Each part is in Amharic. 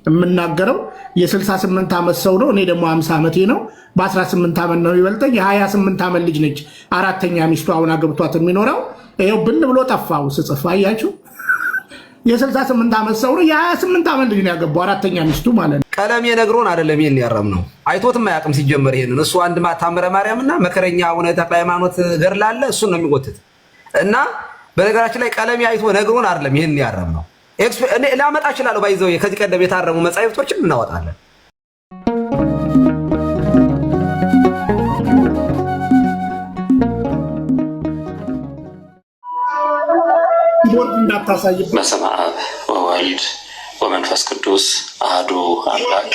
የምናገረው የ68 ዓመት ሰው ነው። እኔ ደግሞ 50 ዓመቴ ነው። በ18 ዓመት ነው ይበልጠኝ። የ28 ዓመት ልጅ ነች። አራተኛ ሚስቱ አሁን አገብቷት የሚኖረው ይኸው ብን ብሎ ጠፋው ስጽፍ አያችሁ። የ68 ዓመት ሰው ነው። የ28 ዓመት ልጅ ነው ያገባው፣ አራተኛ ሚስቱ ማለት ነው። ቀለም የነግሮን አይደለም ይሄን ያረም ነው አይቶትም አያውቅም። ሲጀመር ይሄንን እሱ አንድ ታምረ ማርያምና መከረኛ አቡነ ተክለ ሃይማኖት ገድላለ እሱን ነው የሚጎትት እና በነገራችን ላይ ቀለም አይቶ ነግሮን አይደለም ይሄን ያረም ነው። እኔ ላመጣ እችላለሁ ባይዘው ከዚህ ቀደም የታረሙ መጻሕፍቶችን እናወጣለን። በስመ አብ ወወልድ ወመንፈስ ቅዱስ አሐዱ አምላክ።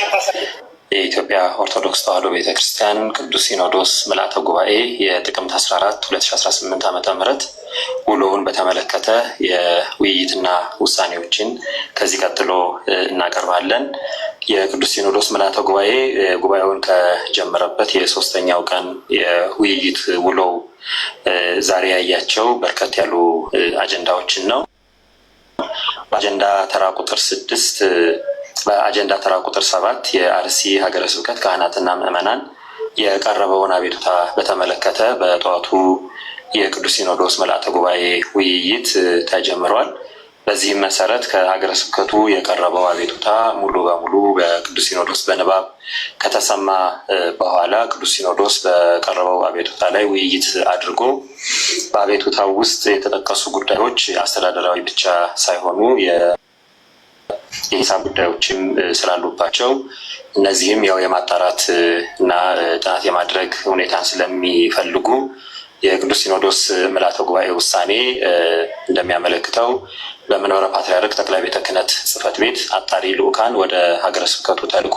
የኢትዮጵያ ኦርቶዶክስ ተዋሕዶ ቤተክርስቲያን ቅዱስ ሲኖዶስ ምልዓተ ጉባኤ የጥቅምት 14 2018 ዓ.ም ውሎውን በተመለከተ የውይይትና ውሳኔዎችን ከዚህ ቀጥሎ እናቀርባለን። የቅዱስ ሲኖዶስ ምልዓተ ጉባኤ ጉባኤውን ከጀመረበት የሶስተኛው ቀን የውይይት ውሎው ዛሬ ያያቸው በርከት ያሉ አጀንዳዎችን ነው። በአጀንዳ ተራ ቁጥር 6 በአጀንዳ ተራ ቁጥር 7 የአርሲ ሀገረ ስብከት ካህናትና ምዕመናን የቀረበውን አቤቱታ በተመለከተ በጠዋቱ የቅዱስ ሲኖዶስ ምልዓተ ጉባኤ ውይይት ተጀምሯል። በዚህም መሰረት ከሀገረ ስብከቱ የቀረበው አቤቱታ ሙሉ በሙሉ በቅዱስ ሲኖዶስ በንባብ ከተሰማ በኋላ ቅዱስ ሲኖዶስ በቀረበው አቤቱታ ላይ ውይይት አድርጎ በአቤቱታው ውስጥ የተጠቀሱ ጉዳዮች አስተዳደራዊ ብቻ ሳይሆኑ የሂሳብ ጉዳዮችም ስላሉባቸው እነዚህም ያው የማጣራት እና ጥናት የማድረግ ሁኔታን ስለሚፈልጉ የቅዱስ ሲኖዶስ ምልዓተ ጉባኤ ውሳኔ እንደሚያመለክተው በመንበረ ፓትርያርክ ጠቅላይ ቤተ ክህነት ጽሕፈት ቤት አጣሪ ልዑካን ወደ ሀገረ ስብከቱ ተልኮ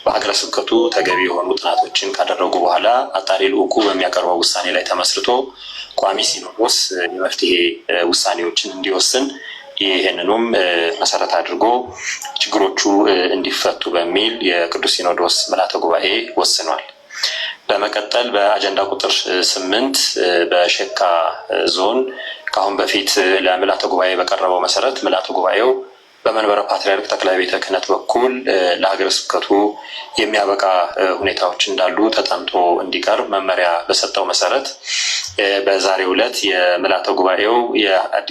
በሀገረ ስብከቱ ተገቢ የሆኑ ጥናቶችን ካደረጉ በኋላ አጣሪ ልዑኩ በሚያቀርበው ውሳኔ ላይ ተመስርቶ ቋሚ ሲኖዶስ የመፍትሄ ውሳኔዎችን እንዲወስን ይህንኑም መሰረት አድርጎ ችግሮቹ እንዲፈቱ በሚል የቅዱስ ሲኖዶስ ምልዓተ ጉባኤ ወስኗል። በመቀጠል በአጀንዳ ቁጥር 8 በሸካ ዞን ከአሁን በፊት ለምልዓተ ጉባኤ በቀረበው መሰረት ምልዓተ ጉባኤው በመንበረ ፓትርያርክ ጠቅላይ ቤተ ክህነት በኩል ለሀገረ ስብከቱ የሚያበቃ ሁኔታዎች እንዳሉ ተጠንቶ እንዲቀርብ መመሪያ በሰጠው መሰረት በዛሬው ዕለት የምልዓተ ጉባኤው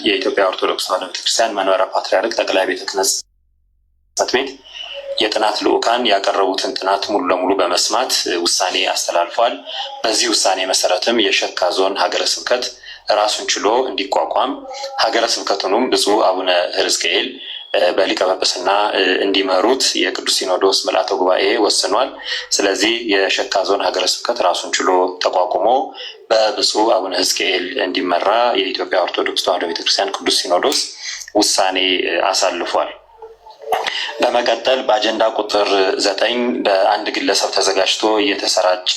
የኢትዮጵያ ኦርቶዶክስ ተዋሕዶ ቤተክርስቲያን መንበረ ፓትርያርክ ጠቅላይ ቤተ ክህነት ጽሕፈት ቤት የጥናት ልዑካን ያቀረቡትን ጥናት ሙሉ ለሙሉ በመስማት ውሳኔ አስተላልፏል። በዚህ ውሳኔ መሰረትም የሸካ ዞን ሀገረ ስብከት ራሱን ችሎ እንዲቋቋም ሀገረ ስብከቱንም ብፁዕ አቡነ ሕዝቅኤል በሊቀ ጵጵስና እንዲመሩት የቅዱስ ሲኖዶስ ምልዓተ ጉባኤ ወስኗል። ስለዚህ የሸካ ዞን ሀገረ ስብከት ራሱን ችሎ ተቋቁሞ በብፁዕ አቡነ ሕዝቅኤል እንዲመራ የኢትዮጵያ ኦርቶዶክስ ተዋሕዶ ቤተክርስቲያን ቅዱስ ሲኖዶስ ውሳኔ አሳልፏል። በመቀጠል በአጀንዳ ቁጥር 9 በአንድ ግለሰብ ተዘጋጅቶ እየተሰራጨ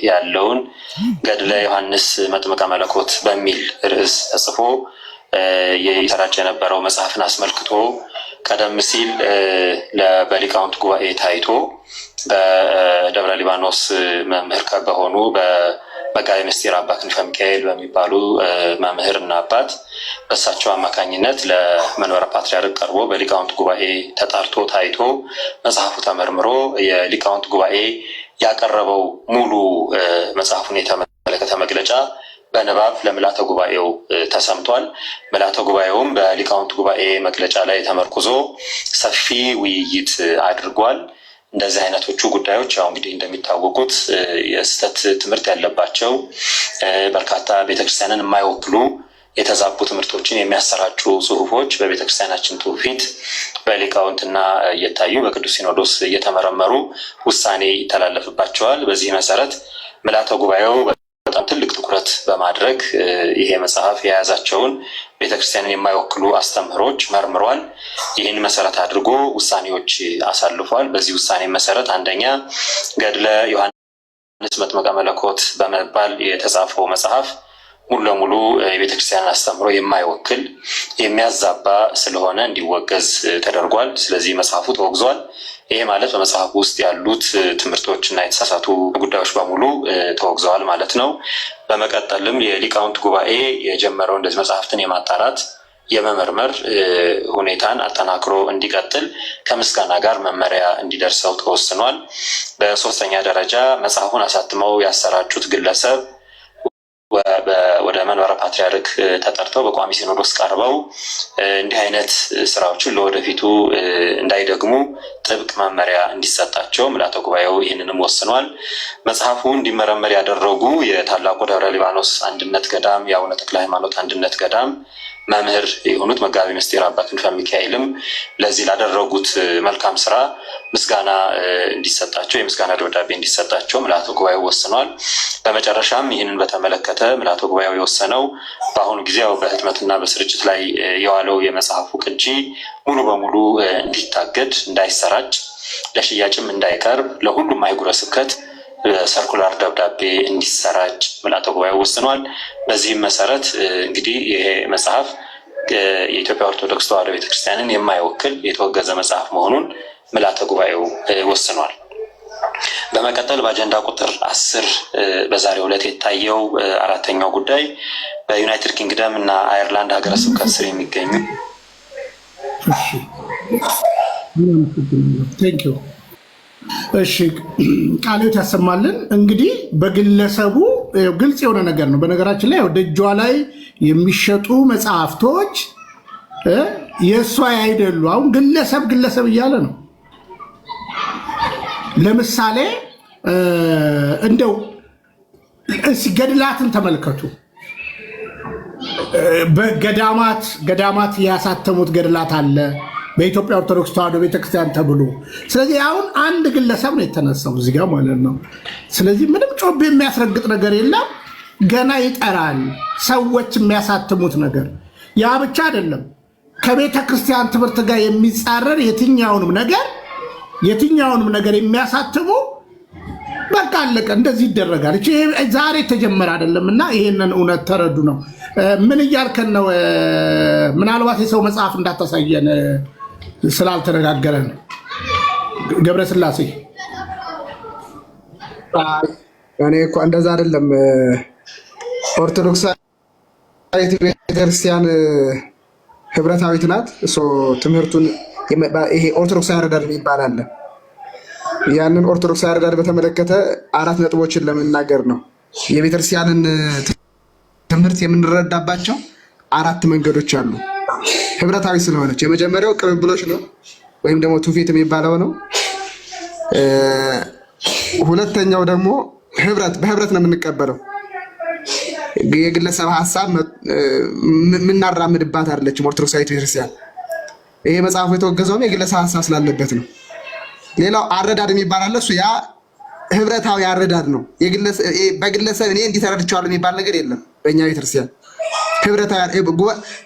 ያለውን ገድለ ዮሐንስ መጥምቀ መለኮት በሚል ርዕስ ተጽፎ እየተሰራጨ የነበረው መጽሐፍን አስመልክቶ ቀደም ሲል በሊቃውንት ጉባኤ ታይቶ በደብረ ሊባኖስ መምህር በሆኑ በመጋቤ ምስጢር አባ ክንፈ ሚካኤል በሚባሉ መምህርና አባት በእሳቸው አማካኝነት ለመንበረ ፓትርያርክ ቀርቦ በሊቃውንት ጉባኤ ተጣርቶ ታይቶ መጽሐፉ ተመርምሮ የሊቃውንት ጉባኤ ያቀረበው ሙሉ መጽሐፉን የተመለከተ መግለጫ በንባብ ለምልዓተ ጉባኤው ተሰምቷል። ምልዓተ ጉባኤውም በሊቃውንት ጉባኤ መግለጫ ላይ ተመርኩዞ ሰፊ ውይይት አድርጓል። እንደዚህ አይነቶቹ ጉዳዮች ያው እንግዲህ እንደሚታወቁት የስህተት ትምህርት ያለባቸው በርካታ ቤተክርስቲያንን የማይወክሉ የተዛቡ ትምህርቶችን የሚያሰራጩ ጽሁፎች በቤተክርስቲያናችን ትውፊት በሊቃውንትና እየታዩ በቅዱስ ሲኖዶስ እየተመረመሩ ውሳኔ ይተላለፍባቸዋል። በዚህ መሰረት ምልዓተ ጉባኤው በጣም ትልቅ ትኩረት በማድረግ ይሄ መጽሐፍ የያዛቸውን ቤተክርስቲያንን የማይወክሉ አስተምህሮች መርምሯል። ይህን መሰረት አድርጎ ውሳኔዎች አሳልፏል። በዚህ ውሳኔ መሰረት አንደኛ ገድለ ዮሐንስ መጥምቀ መለኮት በመባል የተጻፈው መጽሐፍ ሙሉ ለሙሉ የቤተክርስቲያን አስተምህሮ የማይወክል የሚያዛባ ስለሆነ እንዲወገዝ ተደርጓል። ስለዚህ መጽሐፉ ተወግዟል። ይሄ ማለት በመጽሐፉ ውስጥ ያሉት ትምህርቶችና የተሳሳቱ ጉዳዮች በሙሉ ተወግዘዋል ማለት ነው። በመቀጠልም የሊቃውንት ጉባኤ የጀመረው እንደዚህ መጽሐፍትን የማጣራት የመመርመር ሁኔታን አጠናክሮ እንዲቀጥል ከምስጋና ጋር መመሪያ እንዲደርሰው ተወስኗል። በሶስተኛ ደረጃ መጽሐፉን አሳትመው ያሰራጩት ግለሰብ ወደ መንበረ ፓትርያርክ ተጠርተው በቋሚ ሲኖዶስ ቀርበው እንዲህ አይነት ስራዎችን ለወደፊቱ እንዳይደግሙ ጥብቅ መመሪያ እንዲሰጣቸው ምልዓተ ጉባኤው ይህንንም ወስኗል። መጽሐፉ እንዲመረመር ያደረጉ የታላቁ ደብረ ሊባኖስ አንድነት ገዳም የአቡነ ተክለ ሃይማኖት አንድነት ገዳም መምህር የሆኑት መጋቢ ምስጢር አባ ክንፈ ሚካኤልም ለዚህ ላደረጉት መልካም ስራ ምስጋና እንዲሰጣቸው የምስጋና ደብዳቤ እንዲሰጣቸው ምልዓተ ጉባኤው ወስኗል። በመጨረሻም ይህንን በተመለከተ ምልዓተ ጉባኤው የወሰነው በአሁኑ ጊዜ በህትመትና በስርጭት ላይ የዋለው የመጽሐፉ ቅጂ ሙሉ በሙሉ እንዲታገድ፣ እንዳይሰራጭ፣ ለሽያጭም እንዳይቀርብ ለሁሉም አህጉረ ስብከት ሰርኩላር ደብዳቤ እንዲሰራጭ ምልዓተ ጉባኤው ወስኗል። በዚህም መሰረት እንግዲህ ይሄ መጽሐፍ የኢትዮጵያ ኦርቶዶክስ ተዋሕዶ ቤተክርስቲያንን የማይወክል የተወገዘ መጽሐፍ መሆኑን ምልዓተ ጉባኤው ወስኗል። በመቀጠል በአጀንዳ ቁጥር 10 በዛሬው ዕለት የታየው አራተኛው ጉዳይ በዩናይትድ ኪንግደም እና አየርላንድ ሀገረ ስብከት ስር የሚገኙ እሺ ቃልዮት ያሰማልን። እንግዲህ በግለሰቡ ግልጽ የሆነ ነገር ነው። በነገራችን ላይ ደጇ ላይ የሚሸጡ መጽሐፍቶች የእሷ አይደሉ። አሁን ግለሰብ እያለ ነው። ለምሳሌ እንደው ገድላትን ተመልከቱ። በገዳማት ያሳተሙት ገድላት አለ በኢትዮጵያ ኦርቶዶክስ ተዋሕዶ ቤተክርስቲያን ተብሎ። ስለዚህ አሁን አንድ ግለሰብ ነው የተነሳው እዚህ ጋር ማለት ነው። ስለዚህ ምንም ጮቤ የሚያስረግጥ ነገር የለም። ገና ይጠራል ሰዎች የሚያሳትሙት ነገር። ያ ብቻ አይደለም፣ ከቤተ ክርስቲያን ትምህርት ጋር የሚጻረር የትኛውንም ነገር የሚያሳትሙ በቃ አለቀ፣ እንደዚህ ይደረጋል። ዛሬ የተጀመረ አይደለም እና ይሄንን እውነት ተረዱ ነው። ምን እያልከን ነው? ምናልባት የሰው መጽሐፍ እንዳታሳየን ስላልተነጋገረን ገብረስላሴ። እኔ እኮ እንደዛ አይደለም። ኦርቶዶክሳዊት ቤተክርስቲያን ህብረታዊት ናት። ትምህርቱን ይሄ ኦርቶዶክሳዊ አረዳድ የሚባል አለ። ያንን ኦርቶዶክሳዊ አረዳድ በተመለከተ 4 ነጥቦችን ለመናገር ነው። የቤተክርስቲያንን ትምህርት የምንረዳባቸው 4 መንገዶች አሉ። ህብረታዊ ስለሆነች የመጀመሪያው ቅብብሎች ነው ወይም ደግሞ ትውፊት የሚባለው ነው። ሁለተኛው ደግሞ በህብረት ነው የምንቀበለው። የግለሰብ ሀሳብ የምናራምድባት አይደለችም ኦርቶዶክሳዊት ቤተክርስቲያን። ይሄ መጽሐፉ የተወገዘውም የግለሰብ ሀሳብ ስላለበት ነው። ሌላው አረዳድ የሚባል አለ። እሱ ያ ህብረታዊ አረዳድ ነው። በግለሰብ እኔ እንዲተረድቻለሁ የሚባል ነገር የለም በእኛ ቤተክርስቲያን።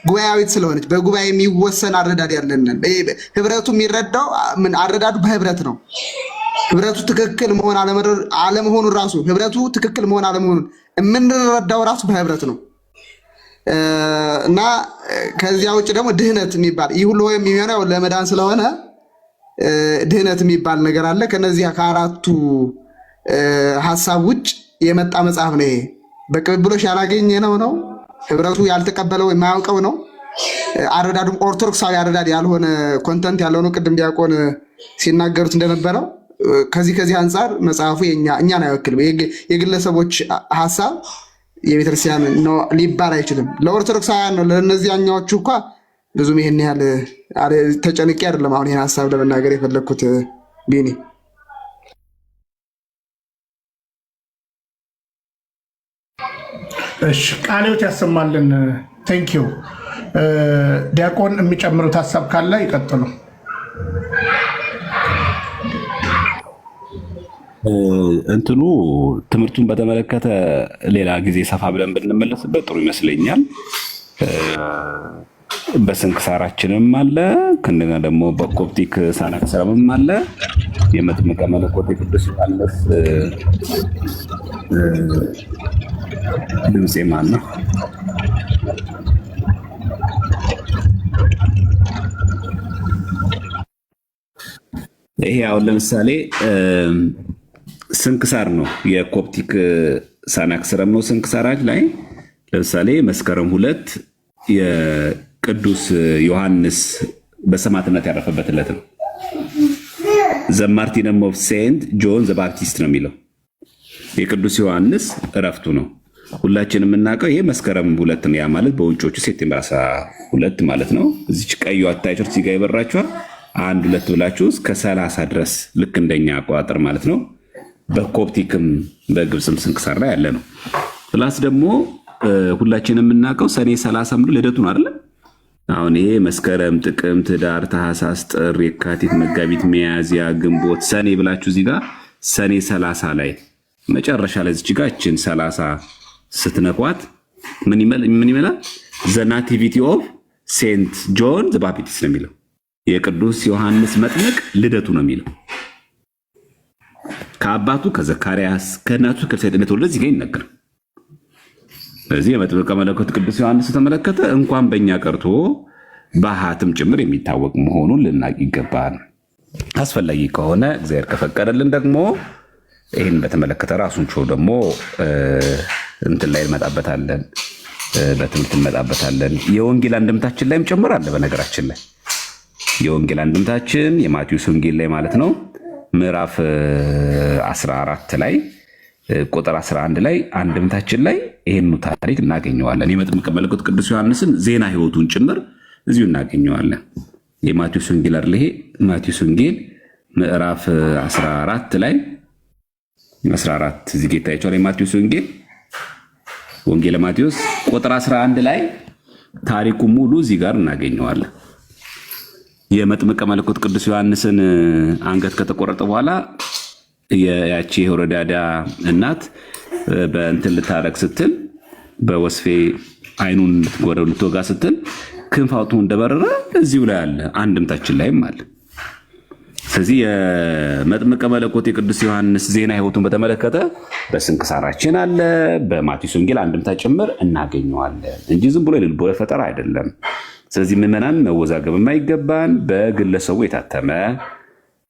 ጉባኤያዊት ስለሆነች በጉባኤ የሚወሰን አረዳድ ያለን። ህብረቱ የሚረዳው አረዳዱ በህብረት ነው። ህብረቱ ትክክል መሆን አለመሆኑ ራሱ ህብረቱ ትክክል መሆን አለመሆኑን የምንረዳው ራሱ በህብረት ነው እና ከዚያ ውጭ ደግሞ ድህነት የሚባል ይህ ሁሉ የሚሆነው ለመዳን ስለሆነ ድህነት የሚባል ነገር አለ። ከነዚህ ከ4ቱ ሀሳብ ውጭ የመጣ መጽሐፍ ነው። ይሄ በቅብብሎሽ ያላገኘነው ነው። ህብረቱ ያልተቀበለው የማያውቀው ነው። አረዳዱም ኦርቶዶክሳዊ አረዳድ ያልሆነ ኮንተንት ያለው ነው። ቅድም ዲያቆን ሲናገሩት እንደነበረው ከዚህ አንጻር መጽሐፉ እኛን አይወክልም። የግለሰቦች ሀሳብ የቤተክርስቲያን ነው ሊባል አይችልም። ለኦርቶዶክሳውያን ነው። ለእነዚያኛዎቹ እንኳ ብዙም ይሄን ያህል ተጨንቄ አይደለም አሁን ይሄን ሀሳብ ለመናገር የፈለግኩት ቢኒ። እሺ ቃልዮት ያሰማልን። ቴንኪው ዲያቆን የሚጨምሩት ሀሳብ ካለ ይቀጥሉ። እንትኑ ትምህርቱን በተመለከተ ሌላ ጊዜ ሰፋ ብለን ብንመለስበት ጥሩ ይመስለኛል። በስንክሳራችንም አለ፣ እንደገና ደግሞ በኮፕቲክ ሳናክስራምም አለ። የመጥምቀ መለኮት ቅዱስ ዮሐንስ ድምፄ ማን ነው? ይሄ አሁን ለምሳሌ ስንክሳር ነው፣ የኮፕቲክ ሳናክስረም ነው። ስንክሳራች ላይ ለምሳሌ መስከረም 2 ቅዱስ ዮሐንስ በሰማዕትነት ያረፈበት ዕለት ነው። ዘ ማርቲርደም ኦፍ ሴንት ጆን ዘ ባፕቲስት ነው የሚለው። የቅዱስ ዮሐንስ እረፍቱ ነው። ሁላችንም የምናውቀው ይሄ መስከረም 2 ነው። ያ ማለት በውጮቹ ሴፕቴምበር 12 ማለት ነው። እዚች ቀዩ አታይቸር ሲጋ ይበራችኋል 1 2 ብላችሁ እስከ 30 ድረስ ልክ እንደኛ አቆጣጠር ማለት ነው። በኮፕቲክም በግብፅም ስንክሳር ላይ ያለ ነው። ፕላስ ደግሞ ሁላችንም የምናውቀው ሰኔ 30 ምሉ ልደቱ ነው አይደል? አሁን ይሄ መስከረም፣ ጥቅምት፣ ኅዳር፣ ታኅሳስ፣ ጥር፣ የካቲት፣ መጋቢት፣ ሚያዝያ፣ ግንቦት፣ ሰኔ ብላችሁ እዚህ ጋር ሰኔ 30 ላይ መጨረሻ ላይ እዚህ ጋር እችን 30 ስትነኳት ምን ይመላል? ዘ ናቲቪቲ ኦፍ ሴንት ጆን ዘ ባፕቲስት ነው የሚለው። የቅዱስ ዮሐንስ መጥምቅ ልደቱ ነው የሚለው። ከአባቱ ከዘካርያስ ከእናቱ ከኤልሳቤጥ እንደተወለደ እዚህ ጋር ይነገራል። ስለዚህ የመጥምቀ መለኮት ቅዱስ ዮሐንስ ተመለከተ እንኳን በእኛ ቀርቶ በሀትም ጭምር የሚታወቅ መሆኑን ልናቅ ይገባል። አስፈላጊ ከሆነ እግዚአብሔር ከፈቀደልን ደግሞ ይህን በተመለከተ ራሱን ችሎ ደግሞ እንትን ላይ እንመጣበታለን፣ በትምህርት እንመጣበታለን። የወንጌል አንድምታችን ላይም ጭምር አለ። በነገራችን ላይ የወንጌል አንድምታችን የማቴዎስ ወንጌል ላይ ማለት ነው ምዕራፍ 14 ላይ ቁጥር 11 ላይ አንድምታችን ላይ ይህኑ ታሪክ እናገኘዋለን። የመጥምቀ መለኮት ቅዱስ ዮሐንስን ዜና ህይወቱን ጭምር እዚሁ እናገኘዋለን። የማቴዎስ ወንጌል አይደል ይሄ? ማቴዎስ ወንጌል ምዕራፍ 14 ላይ 14 እዚህ ጌታ ይቻላል። የማቴዎስ ወንጌል ማቴዎስ ቁጥር 11 ላይ ታሪኩ ሙሉ እዚህ ጋር እናገኘዋለን። የመጥምቀ መለኮት ቅዱስ ዮሐንስን አንገት ከተቆረጠ በኋላ ያቺ ሄሮድያዳ እናት በእንትን ልታረግ ስትል በወስፌ አይኑን ልትወጋ ስትል ክንፍ አውጥቶ እንደበረረ እዚሁ ላይ አለ፣ አንድምታችን ላይም አለ። ስለዚህ የመጥምቀ መለኮት የቅዱስ ዮሐንስ ዜና ህይወቱን በተመለከተ በስንክሳራችን አለ፣ በማቴዎስ ወንጌል አንድምታ ጭምር እናገኘዋለን እንጂ ዝም ብሎ የልብ ወለድ ፈጠራ አይደለም። ስለዚህ ምዕመናን መወዛገብ የማይገባን በግለሰቡ የታተመ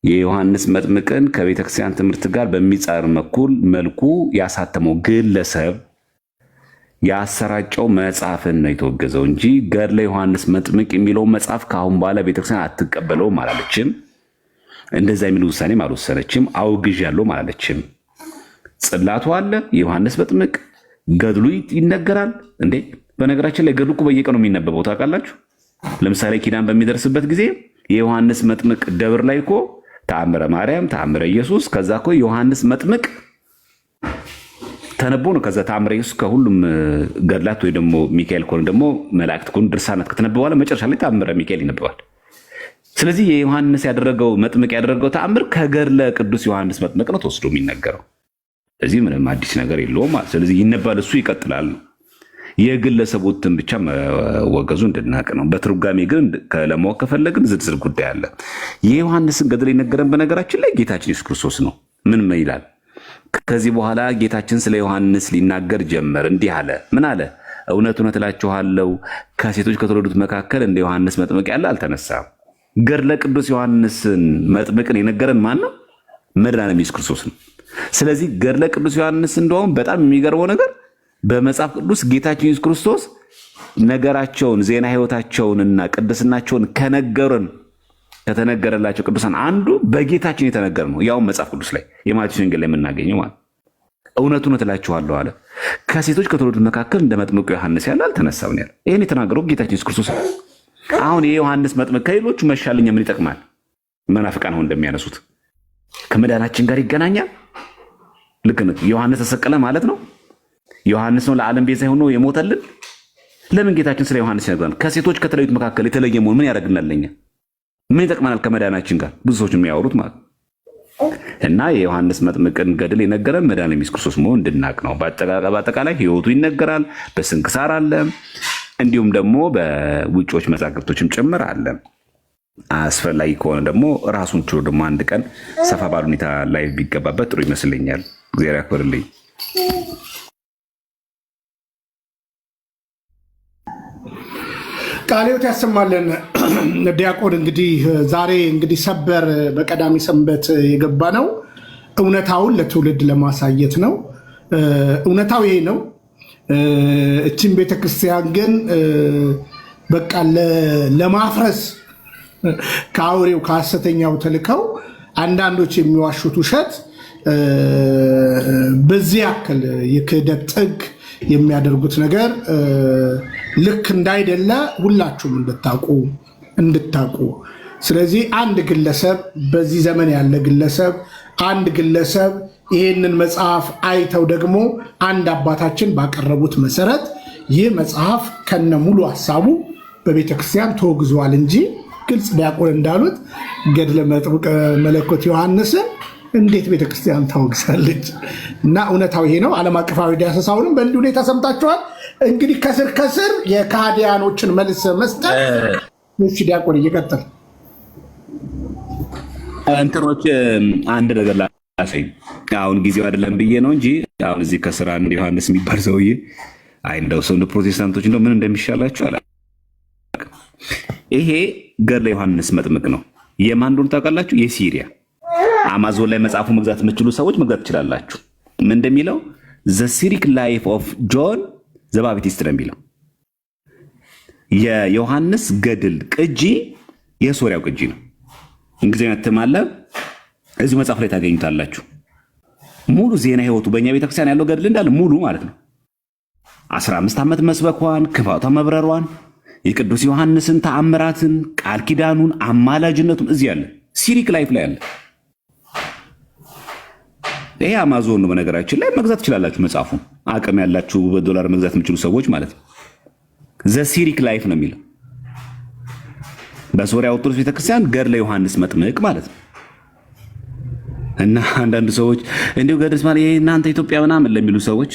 የዮሐንስ መጥምቅን ከቤተክርስቲያን ትምህርት ጋር በሚጻር መልኩ ያሳተመው ግለሰብ ያሰራጨው መጽሐፍን ነው የተወገዘው እንጂ ገድለ ዮሐንስ መጥምቅ የሚለው መጽሐፍ ከአሁን በኋላ ቤተክርስቲያን አትቀበለውም አላለችም። እንደዛ የሚል ውሳኔም አልወሰነችም። አውግዣለሁ አላለችም። ጽላቱ አለ፣ የዮሐንስ መጥምቅ ገድሉ ይነገራል። እንዴ በነገራችን ላይ ገድሉ እኮ በየቀኑ የሚነበበው ታውቃላችሁ። ለምሳሌ ኪዳን በሚደርስበት ጊዜ የዮሐንስ መጥምቅ ደብር ላይ እኮ ተአምረ ማርያም፣ ተአምረ ኢየሱስ፣ ከዛ እኮ ዮሐንስ መጥምቅ ተነቦ ነው። ከዛ ተአምረ ኢየሱስ ከሁሉም ገድላት ወይ ደግሞ ሚካኤል ከሆነ ደግሞ መላእክት ከሆኑ ድርሳናት ከተነበበ በኋላ መጨረሻ ላይ ተአምረ ሚካኤል ይነበባል። ስለዚህ የዮሐንስ መጥምቅ ያደረገው ተአምር ከገድለ ቅዱስ ዮሐንስ መጥምቅ ነው ተወስዶ የሚነገረው። ስለዚህ ምንም አዲስ ነገር የለውም። ስለዚህ ይነባል፣ እሱ ይቀጥላል። የግለሰቦትን ብቻ መወገዙ እንድናቅ ነው። በትርጓሜ ግን ለማወቅ ከፈለግን ዝርዝር ጉዳይ አለ። የዮሐንስን ገድል የነገረን በነገራችን ላይ ጌታችን ኢየሱስ ክርስቶስ ነው። ምን ይላል? ከዚህ በኋላ ጌታችን ስለ ዮሐንስ ሊናገር ጀመር፣ እንዲህ አለ። ምን አለ? እውነት እውነት እላችኋለሁ ከሴቶች ከተወለዱት መካከል እንደ ዮሐንስ መጥምቅ ያለ አልተነሳም። ገድለ ቅዱስ ዮሐንስን መጥምቅን የነገረን ማን ነው? መድኃኒዓለም ኢየሱስ ክርስቶስ ነው። ስለዚህ ገድለ ቅዱስ ዮሐንስ እንደውም በጣም የሚገርመው ነገር በመጽሐፍ ቅዱስ ጌታችን ኢየሱስ ክርስቶስ ነገራቸውን ዜና ህይወታቸውንና ቅድስናቸውን ከተነገረላቸው ቅዱሳን አንዱ በጌታችን የተነገረ ነው። ያውም መጽሐፍ ቅዱስ ላይ የማቴዎስ ወንጌል ላይ የምናገኘው ማለት እውነት እውነት እላችኋለሁ አለ ከሴቶች ከተወለዱት መካከል እንደ መጥምቁ ዮሐንስ ያለ አልተነሳም ያለ። ይህን የተናገረው ጌታችን ኢየሱስ ክርስቶስ ነው። አሁን የዮሐንስ መጥምቅ ከሌሎቹ መሻለኛ ምን ይጠቅማል? መናፍቃን አሁን እንደሚያነሱት ከመዳናችን ጋር ይገናኛል። ልክ ነው። ዮሐንስ ተሰቀለ ማለት ነው። ዮሐንስ ነው ለዓለም ቤዛ ሆኖ የሞተልን። ለምን ጌታችን ስለ ዮሐንስ ይነግረናል? ከሴቶች ከተለዩት መካከል የተለየ መሆን ምን ያደርግናል? ለኛ ምን ይጠቅመናል? ከመዳናችን ጋር ብዙ ሰዎች የሚያወሩት ማለት እና የዮሐንስ መጥምቅን ገድል የነገረን መድኃኒዓለም ኢየሱስ ክርስቶስ መሆኑን እንድናቅ ነው። በአጠቃላይ ህይወቱ ይነገራል፣ በስንክሳር አለ፣ እንዲሁም ደግሞ በውጮች መዛግብቶችም ጭምር አለ። አስፈላጊ ከሆነ ደግሞ ራሱን ችሎ ደግሞ አንድ ቀን ሰፋ ባለ ሁኔታ ላይ ቢገባበት ጥሩ ይመስለኛል። እግዚአብሔር ያክብርልኝ። ቃልዮት ያሰማልን። ዲያቆን እንግዲህ ዛሬ እንግዲህ ሰበር በቀዳሚ ሰንበት የገባ ነው። እውነታውን ለትውልድ ለማሳየት ነው። እውነታው ይሄ ነው። እችን ቤተክርስቲያን ግን በቃ ለማፍረስ ከአውሬው ከሐሰተኛው ተልከው አንዳንዶች የሚዋሹት ውሸት በዚህ ያክል የክህደት ጥግ የሚያደርጉት ነገር ልክ እንዳይደለ ሁላችሁም እንድታውቁ። ስለዚህ አንድ ግለሰብ በዚህ ዘመን ያለ ግለሰብ አንድ ግለሰብ ይህንን መጽሐፍ አይተው ደግሞ አንድ አባታችን ባቀረቡት መሰረት ይህ መጽሐፍ ከነ ሙሉ ሀሳቡ በቤተ ክርስቲያን ተወግዟል እንጂ ግልጽ ዲያቆን እንዳሉት ገድለ መጥምቀ መለኮት ዮሐንስን እንዴት ቤተ ክርስቲያን ታወግዛለች? እና እውነታው ይሄ ነው። ዓለም አቀፋዊ ዳሰሳውንም በእንዲህ ሁኔታ ሰምታችኋል። እንግዲህ ከስር ከስር የካህዲያኖችን መልስ መስጠት ዲያቆን እየቀጠል እንትኖች አንድ ነገር ላሳይ። አሁን ጊዜው አይደለም ብዬ ነው እንጂ አሁን እዚህ ከስራ አንድ ዮሐንስ የሚባል ሰውዬ አይ እንደው ሰው ፕሮቴስታንቶች እንደው ምን እንደሚሻላችሁ አላ ይሄ ገድለ ዮሐንስ መጥምቅ ነው። የማን እንደሆነ ታውቃላችሁ? የሲሪያ አማዞን ላይ መጽሐፉ መግዛት የምትችሉ ሰዎች መግዛት ትችላላችሁ። ምን እንደሚለው ዘ ሲሪክ ላይፍ ኦፍ ጆን ዘ ባፕቲስት ነው የሚለው። የዮሐንስ ገድል ቅጂ የሶሪያው ቅጂ ነው። እንግሊዝኛ ትማለ እዚህ መጽሐፍ ላይ ታገኙታላችሁ። ሙሉ ዜና ህይወቱ በእኛ ቤተክርስቲያን ያለው ገድል እንዳለ ሙሉ ማለት ነው። 15 ዓመት መስበኳን፣ ክፋቷ መብረሯን፣ የቅዱስ ዮሐንስን ተአምራትን፣ ቃል ኪዳኑን፣ አማላጅነቱን እዚህ ያለ ሲሪክ ላይፍ ላይ አለ። ይሄ አማዞን ነው። በነገራችን ላይ መግዛት ትችላላችሁ። መጽሐፉን አቅም ያላችሁ በዶላር መግዛት የምችሉ ሰዎች ማለት ነው። ዘ ሲሪክ ላይፍ ነው የሚለው በሶሪያ ኦርቶዶክስ ቤተክርስቲያን ገድለ ዮሐንስ መጥምቅ ማለት ነው። እና አንዳንድ ሰዎች እንዲሁ ገድልስ ማለት ይሄ እናንተ ኢትዮጵያ ምናምን ለሚሉ ሰዎች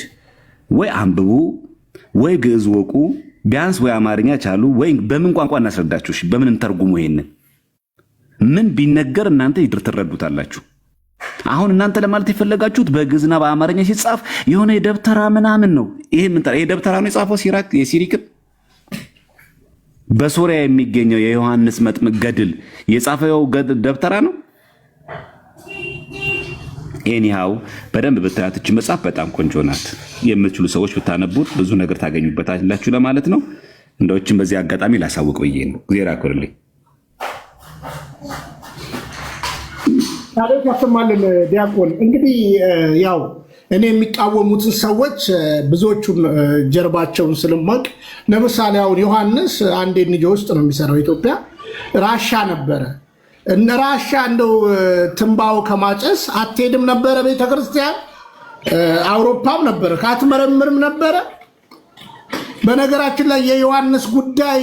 ወይ አንብቡ ወይ ግዕዝ ወቁ፣ ቢያንስ ወይ አማርኛ ቻሉ፣ ወይ በምን ቋንቋ እናስረዳችሁ? እሺ በምን እንተርጉሙ? ይሄንን ምን ቢነገር እናንተ ይድር ትረዱታላችሁ? አሁን እናንተ ለማለት የፈለጋችሁት በግዕዝና በአማርኛ ሲጻፍ የሆነ የደብተራ ምናምን ነው። ይሄ ደብተራ ነው የጻፈው ሲሪክን በሶሪያ የሚገኘው የዮሐንስ መጥምቅ ገድል የጻፈው ደብተራ ነው። ኤኒሃው በደንብ ብታያትች መጽሐፍ በጣም ቆንጆ ናት። የምትችሉ ሰዎች ብታነቡት ብዙ ነገር ታገኙበታላችሁ ለማለት ነው። እንደዎችም በዚህ አጋጣሚ ላሳውቅ ብዬ ነው። እግዚአብሔር ያክብርልኝ። ታዲያ ያሰማልን ዲያቆን። እንግዲህ ያው እኔ የሚቃወሙትን ሰዎች ብዙዎቹን ጀርባቸውን ስለማቅ፣ ለምሳሌ አሁን ዮሐንስ አንድ ንጆ ውስጥ ነው የሚሰራው። ኢትዮጵያ ራሻ ነበረ። እነ ራሻ እንደው ትንባው ከማጨስ አትሄድም ነበረ ቤተክርስቲያን። አውሮፓም ነበረ ካትመረምርም ነበረ። በነገራችን ላይ የዮሐንስ ጉዳይ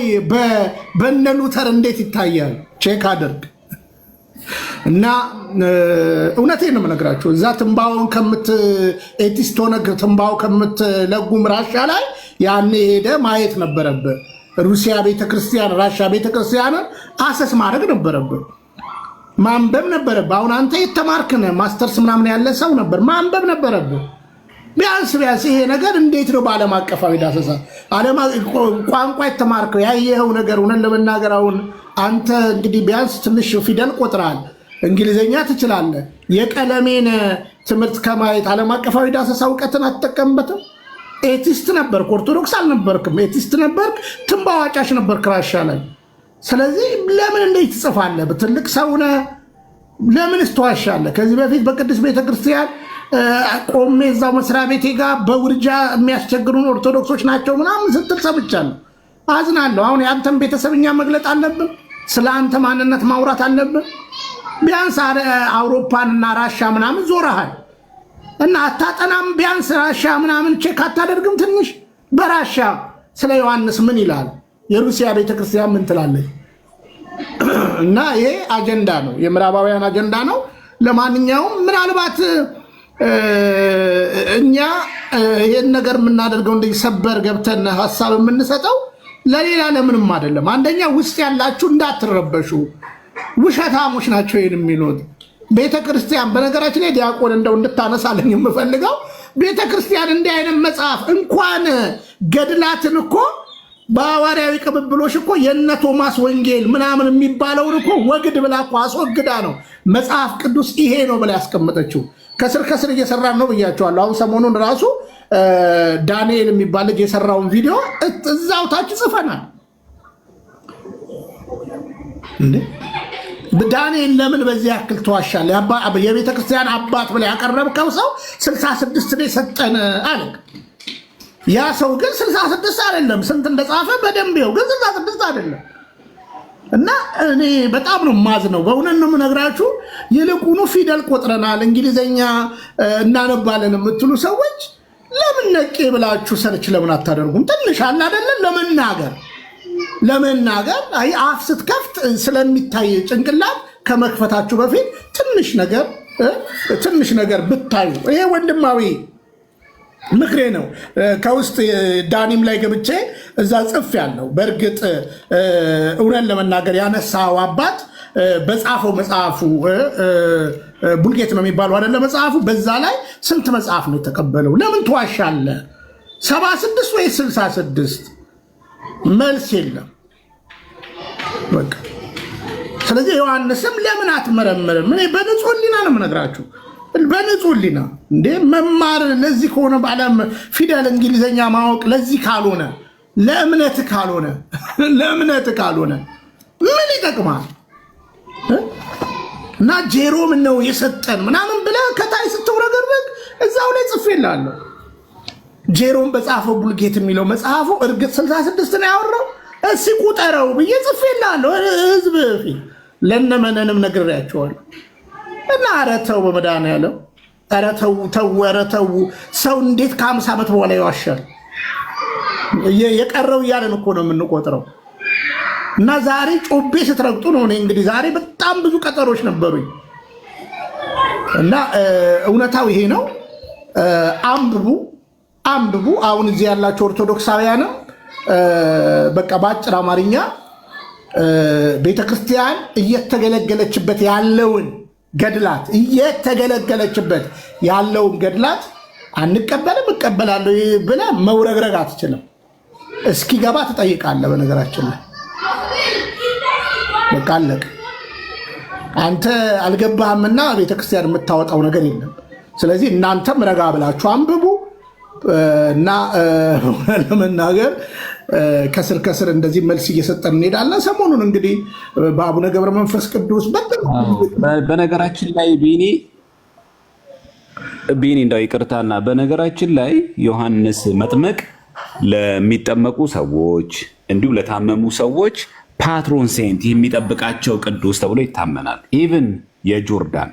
በነ ሉተር እንዴት ይታያል? ቼክ አድርግ እና እውነቴን ነው የምነግራቸው። እዛ ትንባውን ኤቲስት ሆነ ትንባው ከምትለጉም ራሻ ላይ ያኔ ሄደ ማየት ነበረብህ። ሩሲያ ቤተክርስቲያን፣ ራሻ ቤተክርስቲያንን አሰስ ማድረግ ነበረብህ። ማንበብ ነበረብህ። አሁን አንተ የተማርክነ ማስተርስ ምናምን ያለ ሰው ነበር፣ ማንበብ ነበረብህ። ቢያንስ ይሄ ነገር እንዴት ነው በዓለም አቀፋዊ ዳሰሳ ቋንቋ የተማርከው ያየኸው ነገር እውነት ለመናገር አሁን አንተ እንግዲህ ቢያንስ ትንሽ ፊደል ቆጥራል፣ እንግሊዝኛ ትችላለህ። የቀለሜን ትምህርት ከማየት ዓለም አቀፋዊ ዳሰሳ እውቀትን አትጠቀምበትም? ኤቲስት ነበርክ፣ ኦርቶዶክስ አልነበርክም። ኤቲስት ነበርክ፣ ትንባው አጫሽ ነበርክ ራሻ ላይ። ስለዚህ ለምን እንዴት ትጽፋለህ? ትልቅ ሰውነ ለምን ስትዋሻለህ? ከዚህ በፊት በቅዱስ ቤተክርስቲያን ቆሜ እዛው መስሪያ ቤቴ ጋር በውርጃ የሚያስቸግሩን ኦርቶዶክሶች ናቸው ምናምን ስትል ሰምቻለሁ። አዝናለሁ። አሁን የአንተን ቤተሰብኛ መግለጥ አለብን፣ ስለ አንተ ማንነት ማውራት አለብን። ቢያንስ አውሮፓንና ራሻ ምናምን ዞረሃል እና አታጠናም? ቢያንስ ራሻ ምናምን ቼክ አታደርግም? ትንሽ በራሻ ስለ ዮሐንስ ምን ይላል? የሩሲያ ቤተክርስቲያን ምን ትላለች? እና ይሄ አጀንዳ ነው፣ የምዕራባውያን አጀንዳ ነው። ለማንኛውም ምናልባት እኛ ይሄን ነገር የምናደርገው እንደዚህ ሰበር ገብተን ሀሳብ የምንሰጠው ለሌላ ለምንም አይደለም። አንደኛ ውስጥ ያላችሁ እንዳትረበሹ፣ ውሸታሞች ናቸው ይሄን የሚሉት። ቤተክርስቲያን በነገራችን ላይ ዲያቆን እንደው እንድታነሳለኝ የምፈልገው ቤተክርስቲያን እንዲህ አይነት መጽሐፍ እንኳን ገድላትን እኮ በሐዋርያዊ ቅብብሎሽ እኮ የነ ቶማስ ወንጌል ምናምን የሚባለውን እኮ ወግድ ብላ እኮ አስወግዳ ነው መጽሐፍ ቅዱስ ይሄ ነው ብላ ያስቀመጠችው። ከስር ከስር እየሰራን ነው ብያቸዋለሁ። አሁን ሰሞኑን ራሱ ዳንኤል የሚባል ልጅ የሰራውን ቪዲዮ እዛው ታች ጽፈናል። እንዴ ዳንኤል ለምን በዚህ ያክል ተዋሻለ? የቤተ ክርስቲያን አባት ብለህ ያቀረብከው ሰው 66 ነው የሰጠን አለ። ያ ሰው ግን 66 አይደለም። ስንት እንደጻፈ በደንብ ይኸው፣ ግን 66 አይደለም። እና እኔ በጣም ነው ማዝነው፣ በእውነት ነው የምነግራችሁ። ይልቁኑ ፊደል ቆጥረናል፣ እንግሊዘኛ እናነባለን የምትሉ ሰዎች ለምን ነቄ ብላችሁ ሰርች ለምን አታደርጉም? ትንሽ አለ አይደለም ለመናገር አፍ ስትከፍት ስለሚታይ ጭንቅላት ከመክፈታችሁ በፊት ትንሽ ነገር ብታዩ፣ ይሄ ወንድማዊ ምክሬ ነው። ከውስጥ ዳኒም ላይ ገብቼ እዛ ጽፍ ያለው በእርግጥ እውነት ለመናገር ያነሳው አባት በጻፈው መጽሐፉ ቡልጌት ነው የሚባለው አይደለ? መጽሐፉ በዛ ላይ ስንት መጽሐፍ ነው የተቀበለው? ለምን ትዋሻለ? 76 ወይ 66? መልስ የለም በቃ። ስለዚህ ዮሐንስም ለምን አትመረምርም? እኔ በንጹህ ሕሊና ነው የምነግራችሁ፣ በንጹህ ሕሊና እንዴ መማር ለዚህ ከሆነ በዓለም ፊደል እንግሊዘኛ ማወቅ ለዚህ ካልሆነ ለእምነት ካልሆነ ምን ይጠቅማል? እና ጄሮም ነው የሰጠን ምናምን ብለህ ከታይ ስትውረገርግ እዛው ላይ ጽፌልሃለሁ። ጄሮም በጻፈው ቡልጌት የሚለው መጽሐፉ እርግጥ 66 ነው ያወራው፣ እስኪ ቁጠረው ብዬ ጽፌልሃለሁ። ህዝብ ፊት ለነመነንም ነግሬያቸዋለሁ። እና ኧረ ተው በመድኃኒዓለም ኧረ ተው። ሰው እንዴት ከ50 ዓመት በኋላ ይዋሻል? የቀረው እያለን እኮ ነው የምንቆጥረው። እና ዛሬ ጮቤ ስትረግጡ ነው። እኔ እንግዲህ ዛሬ በጣም ብዙ ቀጠሮች ነበሩኝ እና እውነታው ይሄ ነው። አንብቡ። አሁን እዚህ ያላቸው ኦርቶዶክሳውያንም በቃ በአጭር አማርኛ ቤተክርስቲያን እየተገለገለችበት ያለውን ገድላት አንቀበልም እቀበላለሁ ብለህ መውረግረግ አትችልም። እስኪገባ ትጠይቃለህ። በነገራችን ላይ በቃ አለቀ። አንተ አልገባህምና ቤተክርስቲያን የምታወጣው ነገር የለም። ስለዚህ እናንተም ረጋ ብላችሁ አንብቡ እና ለመናገር ከስር እንደዚህ መልስ እየሰጠን እንሄዳለን። ሰሞኑን እንግዲህ በአቡነ ገብረ መንፈስ ቅዱስ በነገራችን ላይ ቢኒ እንዳው ይቅርታና፣ በነገራችን ላይ ዮሐንስ መጥምቅ ለሚጠመቁ ሰዎች እንዲሁም ለታመሙ ሰዎች ፓትሮን ሴንት የሚጠብቃቸው ቅዱስ ተብሎ ይታመናል። ኢቭን የጆርዳን፣